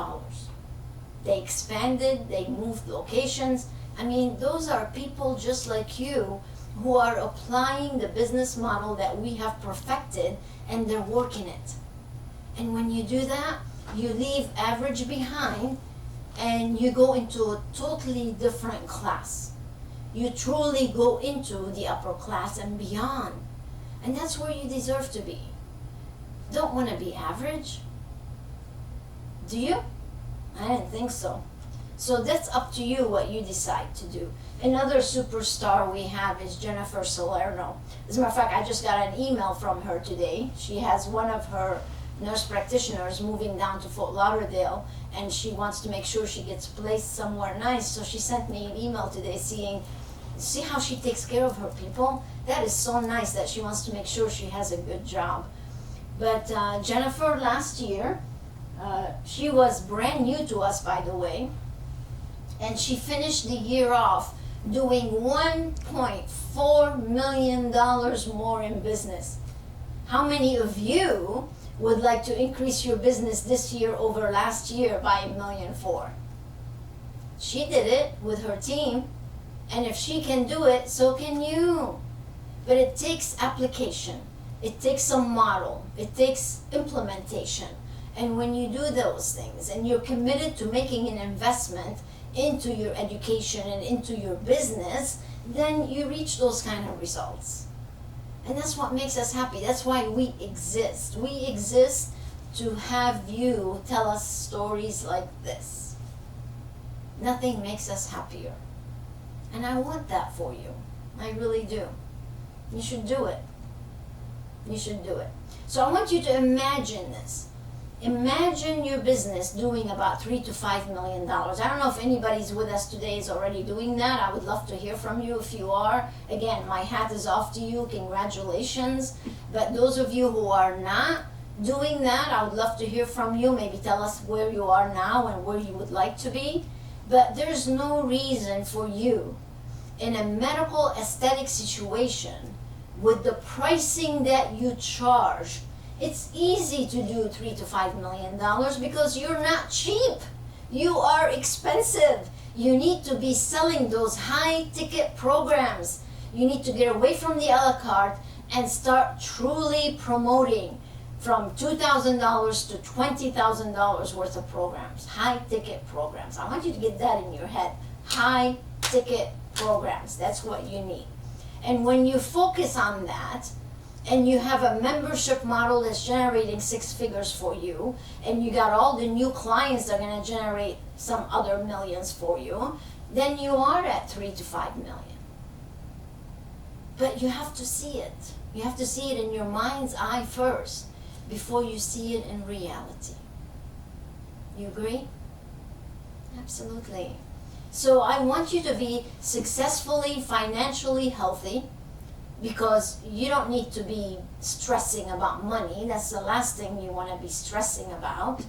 They expanded, they moved locations. I mean, those are people just like you who are applying the business model that we have perfected, and they're working it. And when you do that, you leave average behind and you go into a totally different class. You truly go into the upper class and beyond. And that's where you deserve to be. Don't want to be average. Do you? I didn't think so. So that's up to you what you decide to do. Another superstar we have is Jennifer Salerno. As a matter of fact, I just got an email from her today. She has one of her nurse practitioners moving down to Fort Lauderdale, and she wants to make sure she gets placed somewhere nice. So she sent me an email today see how she takes care of her people? That is so nice that she wants to make sure she has a good job. But Jennifer last year, she was brand new to us, by the way, and she finished the year off doing $1.4 million more in business. How many of you would like to increase your business this year over last year by $1.4 million? She did it with her team, and if she can do it, so can you. But it takes application. It takes a model. It takes implementation. And when you do those things and you're committed to making an investment into your education and into your business, then you reach those kind of results. And that's what makes us happy. That's why we exist. We exist to have you tell us stories like this. Nothing makes us happier. And I want that for you. I really do. You should do it. You should do it. So I want you to imagine this. Imagine your business doing about $3 to $5 million. I don't know if anybody's with us today is already doing that. I would love to hear from you if you are. Again, my hat is off to you. Congratulations. But those of you who are not doing that, I would love to hear from you. Maybe tell us where you are now and where you would like to be. But there's no reason for you in a medical aesthetic situation with the pricing that you charge. It's easy to do $3 to $5 million because you're not cheap. You are expensive. You need to be selling those high ticket programs. You need to get away from the a la carte and start truly promoting from $2,000 to $20,000 worth of programs, high ticket programs. I want you to get that in your head. High ticket programs, that's what you need. And when you focus on that, and you have a membership model that's generating 6 figures for you, and you got all the new clients that are going to generate some other millions for you, then you are at 3 to 5 million. But you have to see it. You have to see it in your mind's eye first before you see it in reality. You agree? Absolutely. So I want you to be successfully, financially healthy, because you don't need to be stressing about money. That's the last thing you want to be stressing about.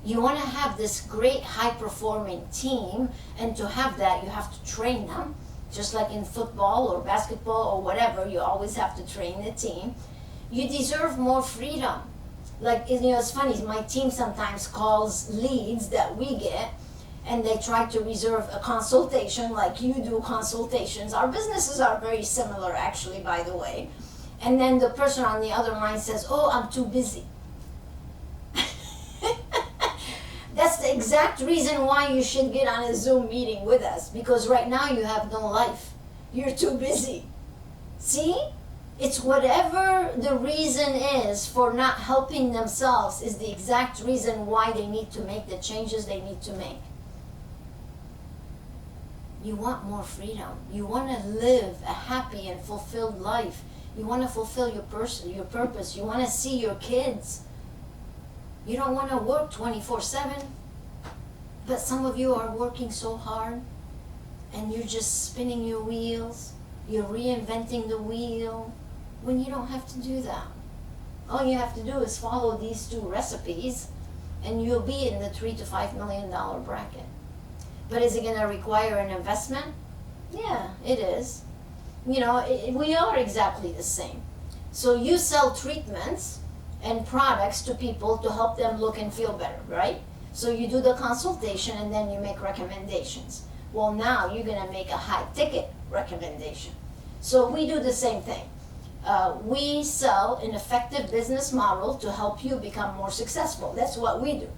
You want to have this great high-performing team, and to have that, you have to train them. Just like in football or basketball or whatever, you always have to train the team. You deserve more freedom. Like, it's funny, my team sometimes calls leads that we get, and they try to reserve a consultation like you do consultations. Our businesses are very similar, actually, by the way. And then the person on the other line says, oh, I'm too busy. That's the exact reason why you should get on a Zoom meeting with us, because right now you have no life. You're too busy. See? It's whatever the reason is for not helping themselves is the exact reason why they need to make the changes they need to make. You want more freedom. You want to live a happy and fulfilled life. You want to fulfill your purpose. You want to see your kids. You don't want to work 24/7. But some of you are working so hard and you're just spinning your wheels. You're reinventing the wheel when you don't have to do that. All you have to do is follow these 2 recipes and you'll be in the $3 to $5 million bracket. But is it going to require an investment? Yeah, it is. We are exactly the same. So you sell treatments and products to people to help them look and feel better, right? So you do the consultation and then you make recommendations. Well, now you're going to make a high ticket recommendation. So we do the same thing. We sell an effective business model to help you become more successful. That's what we do.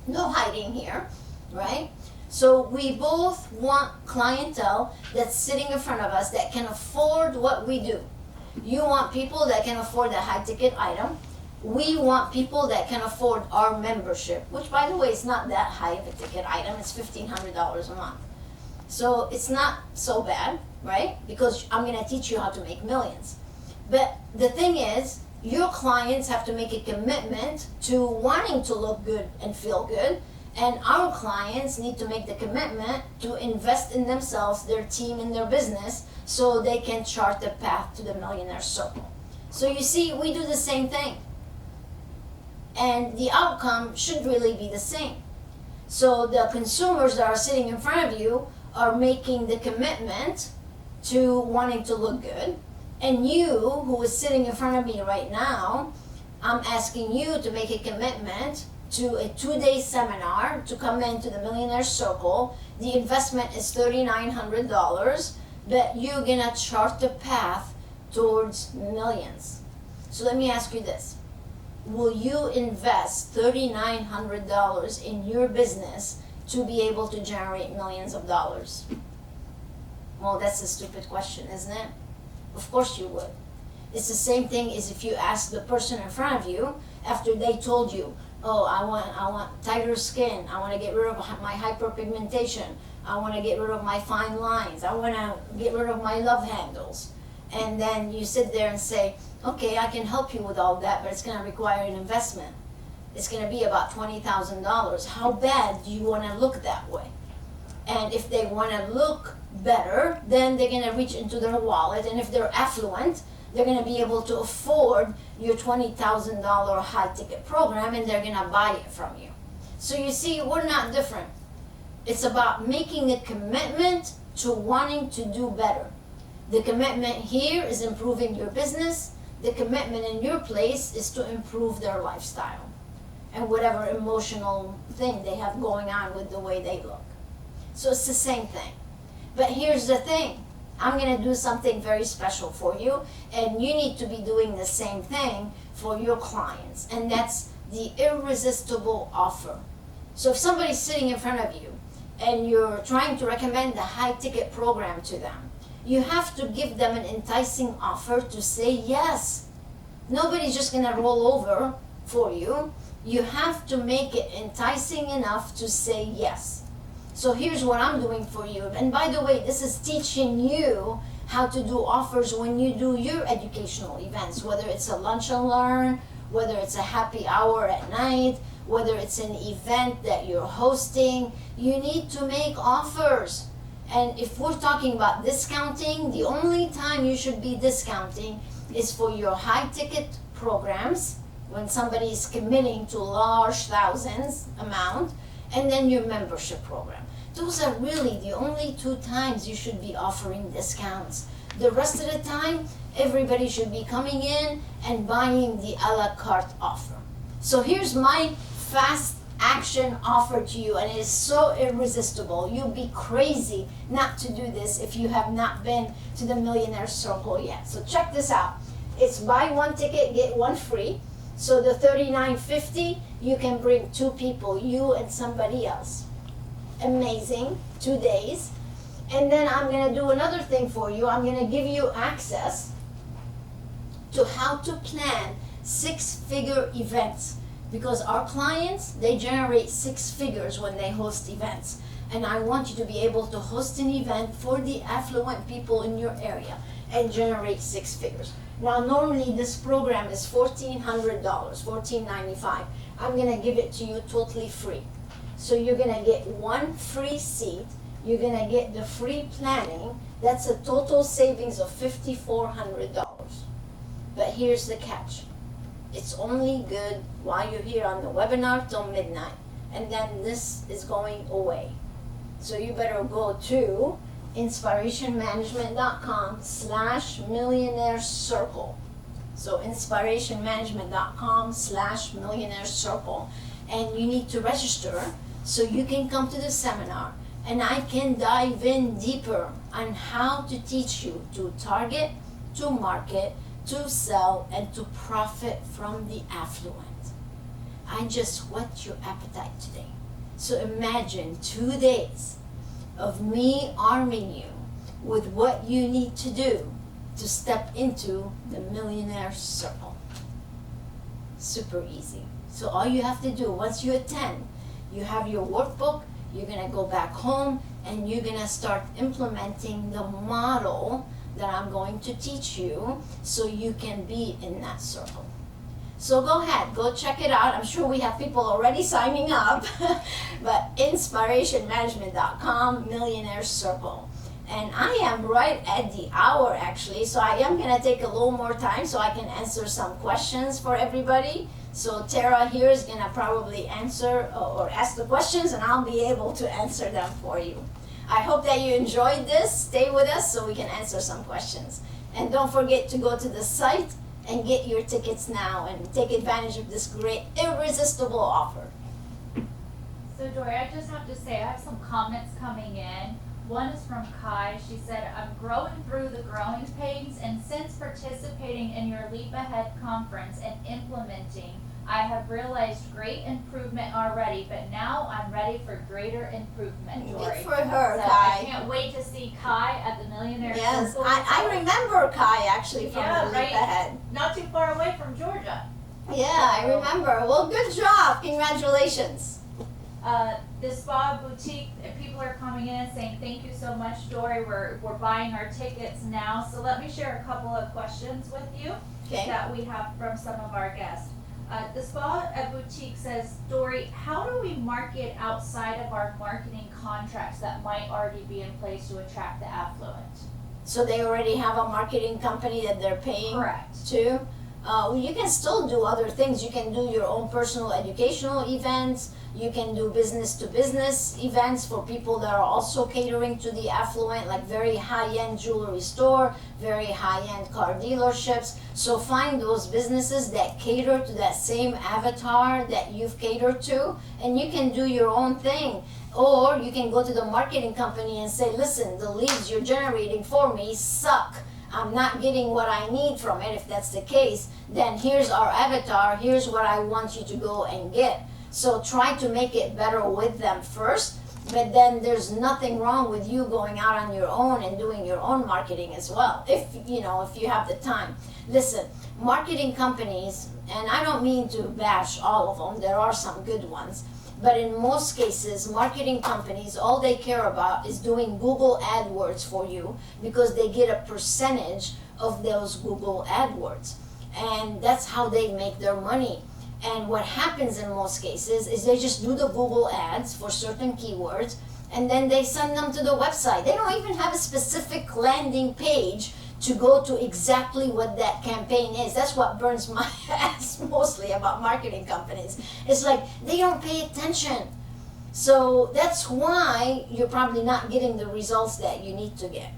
No hiding here, right? So we both want clientele that's sitting in front of us that can afford what we do. You want people that can afford the high ticket item. We want people that can afford our membership, which, by the way, is not that high of a ticket item. It's $1,500 a month. So it's not so bad, right? Because I'm going to teach you how to make millions. But the thing is, your clients have to make a commitment to wanting to look good and feel good. And our clients need to make the commitment to invest in themselves, their team, and their business so they can chart the path to the Millionaires Circle. So you see, we do the same thing. And the outcome should really be the same. So the consumers that are sitting in front of you are making the commitment to wanting to look good. And you, who is sitting in front of me right now, I'm asking you to make a commitment to a 2-day seminar to come into the Millionaires Circle. The investment is $3,900, but you're gonna chart the path towards millions. So let me ask you this. Will you invest $3,900 in your business to be able to generate millions of dollars? Well, that's a stupid question, isn't it? Of course you would. It's the same thing as if you ask the person in front of you after they told you, oh, I want tighter skin, I want to get rid of my hyperpigmentation, I want to get rid of my fine lines, I want to get rid of my love handles. And then you sit there and say, okay, I can help you with all that, but it's going to require an investment. it's going to be about $20,000. How bad do you want to look that way? And if they want to look better, then they're going to reach into their wallet. And if they're affluent, they're going to be able to afford your $20,000 high ticket program, and they're going to buy it from you. So you see, we're not different. It's about making a commitment to wanting to do better. The commitment here is improving your business. The commitment in your place is to improve their lifestyle and whatever emotional thing they have going on with the way they look. So it's the same thing. But here's the thing. I'm going to do something very special for you, and you need to be doing the same thing for your clients, and that's the irresistible offer. So if somebody's sitting in front of you and you're trying to recommend the high ticket program to them, you have to give them an enticing offer to say yes. Nobody's just going to roll over for you. You have to make it enticing enough to say yes. So here's what I'm doing for you. And by the way, this is teaching you how to do offers when you do your educational events, whether it's a lunch and learn, whether it's a happy hour at night, whether it's an event that you're hosting. You need to make offers. And if we're talking about discounting, the only time you should be discounting is for your high ticket programs, when somebody is committing to large thousands amount, and then your membership program. Those are really the only two times you should be offering discounts. The rest of the time, everybody should be coming in and buying the a la carte offer. So here's my fast action offer to you, and it is so irresistible. You'll be crazy not to do this if you have not been to the Millionaires Circle yet. So check this out. It's buy one ticket, get one free. So the $39.50, you can bring two people, you and somebody else. Amazing, 2 days. And then I'm going to do another thing for you. I'm going to give you access to how to plan six-figure events. Because our clients, they generate six figures when they host events. And I want you to be able to host an event for the affluent people in your area and generate six figures. Now, normally this program is $1,400, $1,495. I'm going to give it to you totally free. So you're going to get one free seat. You're going to get the free planning. That's a total savings of $5,400. But here's the catch. It's only good while you're here on the webinar till midnight. And then this is going away. So you better go to inspirationmanagement.com/millionaires circle. So inspirationmanagement.com/millionaires circle. And you need to register so you can come to the seminar. And I can dive in deeper on how to teach you to target, to market, to sell, and to profit from the affluent. I just whet your appetite today. So imagine 2 days of me arming you with what you need to do to step into the Millionaires Circle. Super easy. So all you have to do, once you attend, you have your workbook, you're going to go back home, and you're going to start implementing the model that I'm going to teach you so you can be in that circle. So go ahead, go check it out. I'm sure we have people already signing up, but inspirationmanagement.com, Millionaires Circle. And I am right at the hour actually, so I am gonna take a little more time so I can answer some questions for everybody. So Tara here is gonna probably answer or ask the questions, and I'll be able to answer them for you. I hope that you enjoyed this. Stay with us so we can answer some questions. And don't forget to go to the site and get your tickets now and take advantage of this great irresistible offer. So Dory, I just have to say, I have some comments coming in. One is from Kai. She said, I'm growing through the growing pains, and since participating in your Leap Ahead conference and implementing, I have realized great improvement already, but now I'm ready for greater improvement, Dory. Good for her, So Kai. I can't wait to see Kai at the Millionaires Yes, Circle. I remember Kai actually from Yeah, the Leap right. Ahead. Not too far away from Georgia. Yeah, I remember. Well, good job. Congratulations. The spa boutique, people are coming in saying, thank you so much, Dory. We're buying our tickets now. So let me share a couple of questions with you Okay. that we have from some of our guests. The Spa at Boutique says, Dory, how do we market outside of our marketing contracts that might already be in place to attract the affluent? So they already have a marketing company that they're paying Correct. to? Well, you can still do other things. You can do your own personal educational events. You can do business to business events for people that are also catering to the affluent, like very high-end jewelry store, very high-end car dealerships. So find those businesses that cater to that same avatar that you've catered to, and you can do your own thing. Or you can go to the marketing company and say, listen, the leads you're generating for me suck. I'm not getting what I need from it. If that's the case, then here's our avatar. Here's what I want you to go and get. So try to make it better with them first, but then there's nothing wrong with you going out on your own and doing your own marketing as well, if you have the time. Listen, marketing companies, and I don't mean to bash all of them, there are some good ones, but in most cases, marketing companies, all they care about is doing Google AdWords for you because they get a percentage of those Google AdWords. And that's how they make their money. And what happens in most cases is they just do the Google ads for certain keywords and then they send them to the website. They don't even have a specific landing page to go to exactly what that campaign is. That's what burns my ass mostly about marketing companies. It's like they don't pay attention. So that's why you're probably not getting the results that you need to get.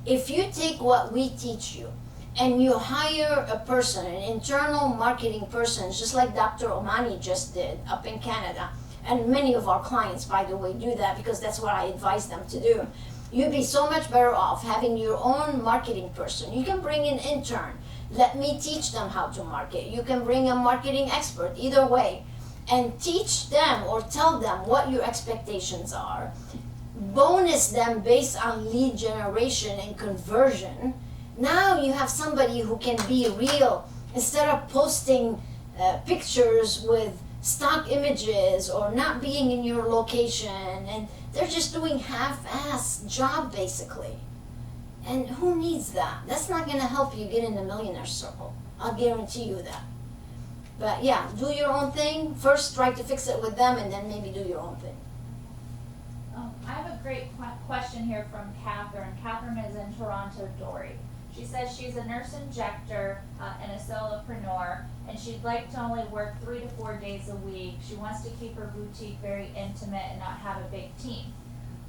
If you take what we teach you and you hire a person, an internal marketing person, just like Dr. Omani just did up in Canada, and many of our clients, by the way, do that because that's what I advise them to do. You'd be so much better off having your own marketing person. You can bring an intern. Let me teach them how to market. You can bring a marketing expert, either way, and teach them or tell them what your expectations are. Bonus them based on lead generation and conversion. Now you have somebody who can be real instead of posting pictures with stock images or not being in your location, and they're just doing half-ass job basically. And who needs that? That's not going to help you get in the Millionaires Circle. I'll guarantee you that. But yeah, do your own thing. First try to fix it with them and then maybe do your own thing. I have a great question here from Catherine. Catherine is in Toronto, Dory. She says she's a nurse injector and a solopreneur, and she'd like to only work 3 to 4 days a week. She wants to keep her boutique very intimate and not have a big team.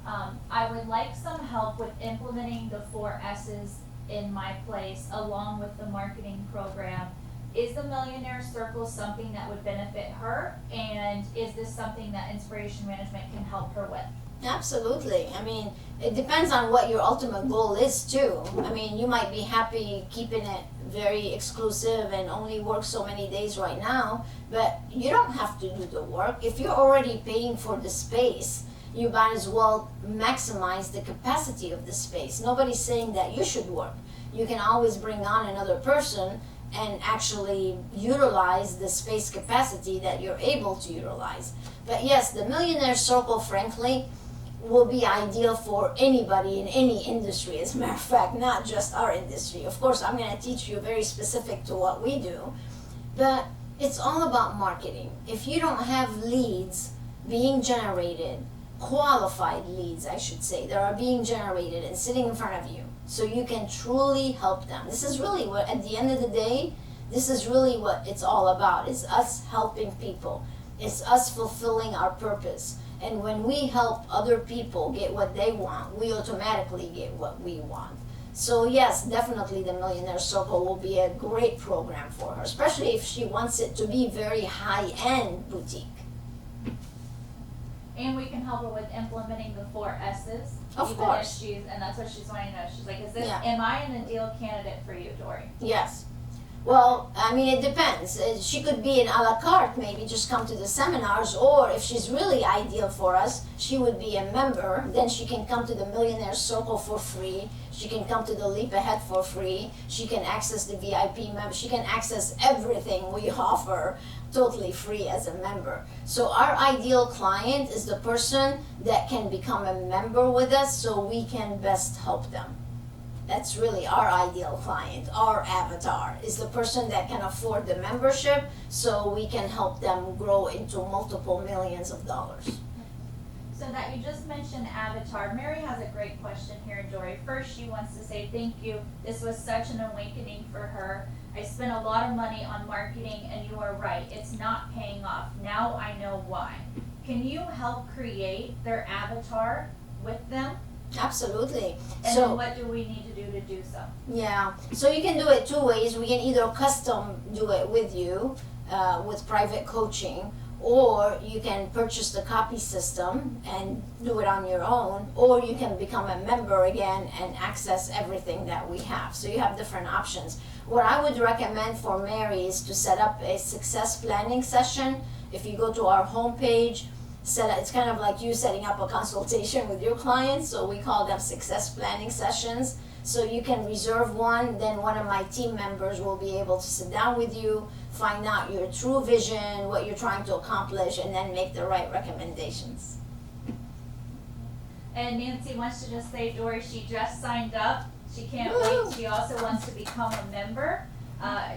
I would like some help with implementing the 4 S's in my place along with the marketing program. Is the Millionaire Circle something that would benefit her? And is this something that Inspiration Management can help her with? Absolutely. I mean, it depends on what your ultimate goal is too. I mean, you might be happy keeping it very exclusive and only work so many days right now, but you don't have to do the work. If you're already paying for the space, you might as well maximize the capacity of the space. Nobody's saying that you should work. You can always bring on another person and actually utilize the space capacity that you're able to utilize. But yes, the Millionaire Circle, frankly, will be ideal for anybody in any industry. As a matter of fact, not just our industry. Of course, I'm going to teach you very specific to what we do, but it's all about marketing. If you don't have leads being generated, qualified leads, I should say, that are being generated and sitting in front of you, so you can truly help them. This is really what, at the end of the day, this is really what it's all about. It's us helping people. It's us fulfilling our purpose. And when we help other people get what they want, we automatically get what we want. So yes, definitely the Millionaire Circle will be a great program for her, especially if she wants it to be very high-end boutique. And we can help her with implementing the 4 S's. Of course. And that's what she's wanting to know. She's like, Yeah. am I an ideal candidate for you, Dory? Yes. Well, I mean, it depends. She could be an a la carte, maybe just come to the seminars, or if she's really ideal for us, she would be a member. Then she can come to the Millionaire Circle for free. She can come to the Leap Ahead for free. She can access the VIP member. She can access everything we offer totally free as a member. So our ideal client is the person that can become a member with us so we can best help them. That's really our ideal client. Our avatar is the person that can afford the membership, so we can help them grow into multiple millions of dollars. So that you just mentioned avatar, Mary has a great question here, Dory. First, she wants to say thank you. This was such an awakening for her. I spent a lot of money on marketing, and you are right, it's not paying off. Now I know why. Can you help create their avatar with them? Absolutely. And So then what do we need to do so? yeah, so you can do it two ways. We can either custom do it with you with private coaching, or you can purchase the copy system and do it on your own, or you can become a member again and access everything that we have. So you have different options. What I would recommend for Mary is to set up a success planning session. If you go to our homepage, it's kind of like you setting up a consultation with your clients, so we call them success planning sessions. So you can reserve one, then one of my team members will be able to sit down with you, find out your true vision, what you're trying to accomplish, and then make the right recommendations. And Nancy wants to just say, Dory, she just signed up. She can't wait. She also wants to become a member.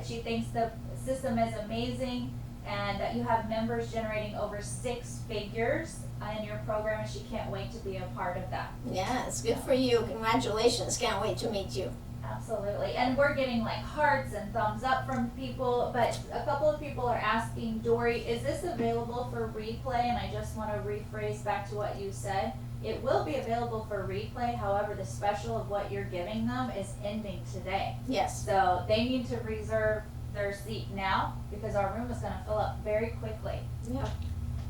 She thinks the system is amazing, and that you have members generating over 6 figures in your program, and she can't wait to be a part of that. Yeah, it's good for you. Congratulations. Can't wait to meet you. Absolutely. And we're getting like hearts and thumbs up from people, but a couple of people are asking, Dory, is this available for replay? And I just want to rephrase back to what you said. It will be available for replay, however, the special of what you're giving them is ending today. Yes. So they need to reserve their seat now, because our room is going to fill up very quickly. Yeah,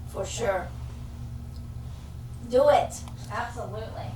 for sure. Do it. Absolutely.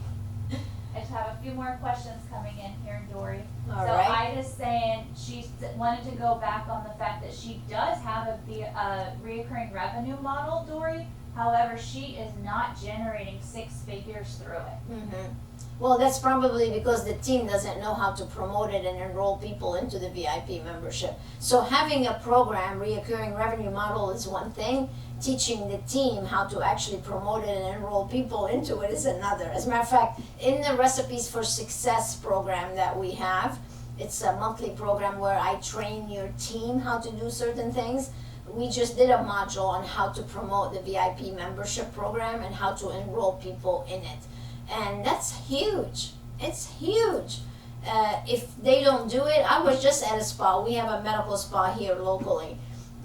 I just have a few more questions coming in here, Dory. All So right. Ida's saying she wanted to go back on the fact that she does have a reoccurring revenue model, Dory. However, she is not generating 6 figures through it. Mm-hmm. Well, that's probably because the team doesn't know how to promote it and enroll people into the VIP membership. So having a program, reoccurring revenue model, is one thing. Teaching the team how to actually promote it and enroll people into it is another. As a matter of fact, in the Recipes for Success program that we have, it's a monthly program where I train your team how to do certain things. We just did a module on how to promote the VIP membership program and how to enroll people in it. And that's huge. It's huge. If they don't do it, I was just at a spa. We have a medical spa here locally.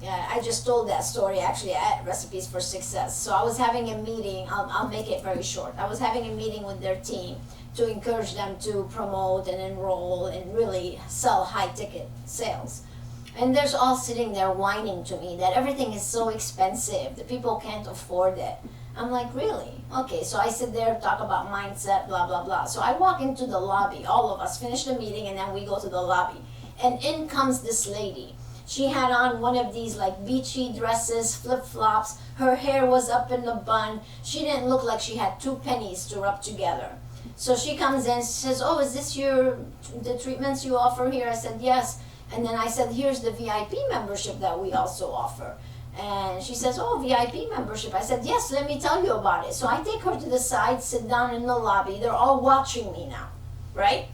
I just told that story actually at Recipes for Success. So I was having a meeting. I'll make it very short. I was having a meeting with their team to encourage them to promote and enroll and really sell high-ticket sales. And they're all sitting there whining to me that everything is so expensive, that people can't afford it. I'm like, really? Okay, so I sit there, talk about mindset, blah, blah, blah. So I walk into the lobby, all of us finish the meeting, and then we go to the lobby. And in comes this lady. She had on one of these like beachy dresses, flip-flops. Her hair was up in the bun. She didn't look like she had 2 pennies to rub together. So she comes in, she says, oh, is this the treatments you offer here? I said, yes. And then I said, here's the VIP membership that we also offer. And she says, oh, VIP membership. I said, yes, let me tell you about it. So I take her to the side, sit down in the lobby. They're all watching me now, right?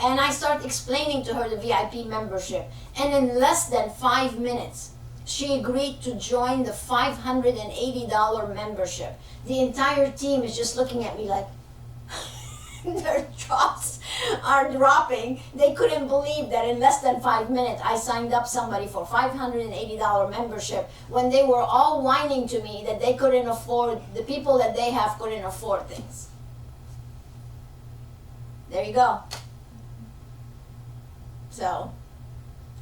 And I start explaining to her the VIP membership. And in less than 5 minutes, she agreed to join the $580 membership. The entire team is just looking at me like, their jaws are dropping. They couldn't believe that in less than 5 minutes I signed up somebody for $580 membership when they were all whining to me that they couldn't afford, the people that they have couldn't afford things. There you go. So,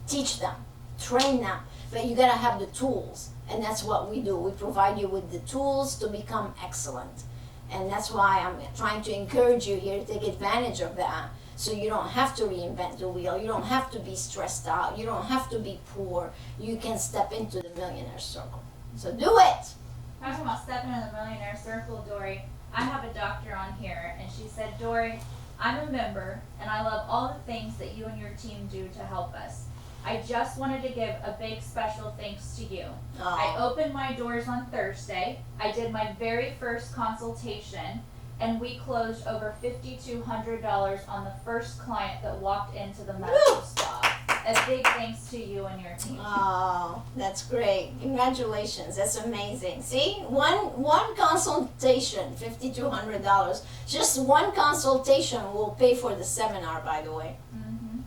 teach them, train them, but you gotta have the tools, and that's what we do. We provide you with the tools to become excellent. And that's why I'm trying to encourage you here to take advantage of that, so you don't have to reinvent the wheel. You don't have to be stressed out. You don't have to be poor. You can step into the Millionaires Circle. So do it. Talking about stepping in the Millionaire Circle, Dory, I have a doctor on here, and she said, Dory, I'm a member, and I love all the things that you and your team do to help us. I just wanted to give a big special thanks to you. I opened my doors on Thursday. I did my very first consultation, and we closed over $5,200 on the first client that walked into the Woo! medical spa. A big thanks to you and your team. Oh, that's great. Congratulations. That's amazing. See, one consultation, $5,200. Just one consultation will pay for the seminar, by the way. Mm-hmm.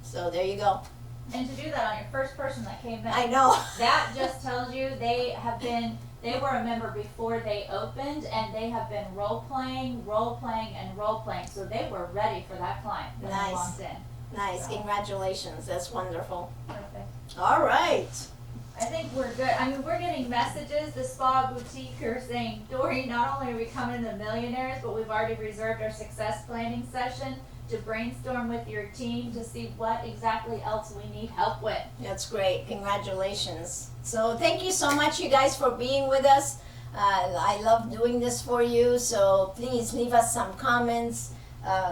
So there you go. And to do that on your first person that came in. I know. That just tells you they were a member before they opened, and they have been role playing, and so they were ready for that client when Nice. they walked in. Nice. Congratulations. That's wonderful. Perfect. All right. I think we're good. I mean, we're getting messages. The spa boutique are saying, Dory, not only are we coming to the Millionaires, but we've already reserved our success planning session to brainstorm with your team to see what exactly else we need help with. That's great. Congratulations. So thank you so much, you guys, for being with us. I love doing this for you. So please leave us some comments,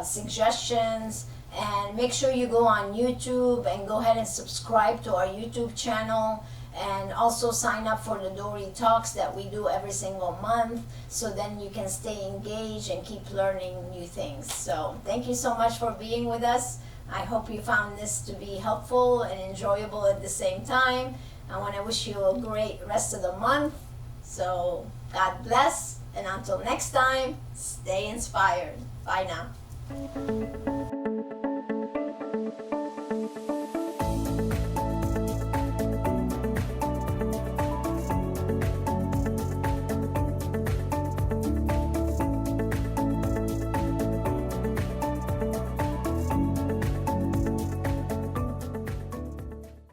suggestions, and make sure you go on YouTube and go ahead and subscribe to our YouTube channel. And also sign up for the Dory Talks that we do every single month, so then you can stay engaged and keep learning new things. So thank you so much for being with us. I hope you found this to be helpful and enjoyable at the same time. I want to wish you a great rest of the month. So God bless, and until next time, stay inspired. Bye now.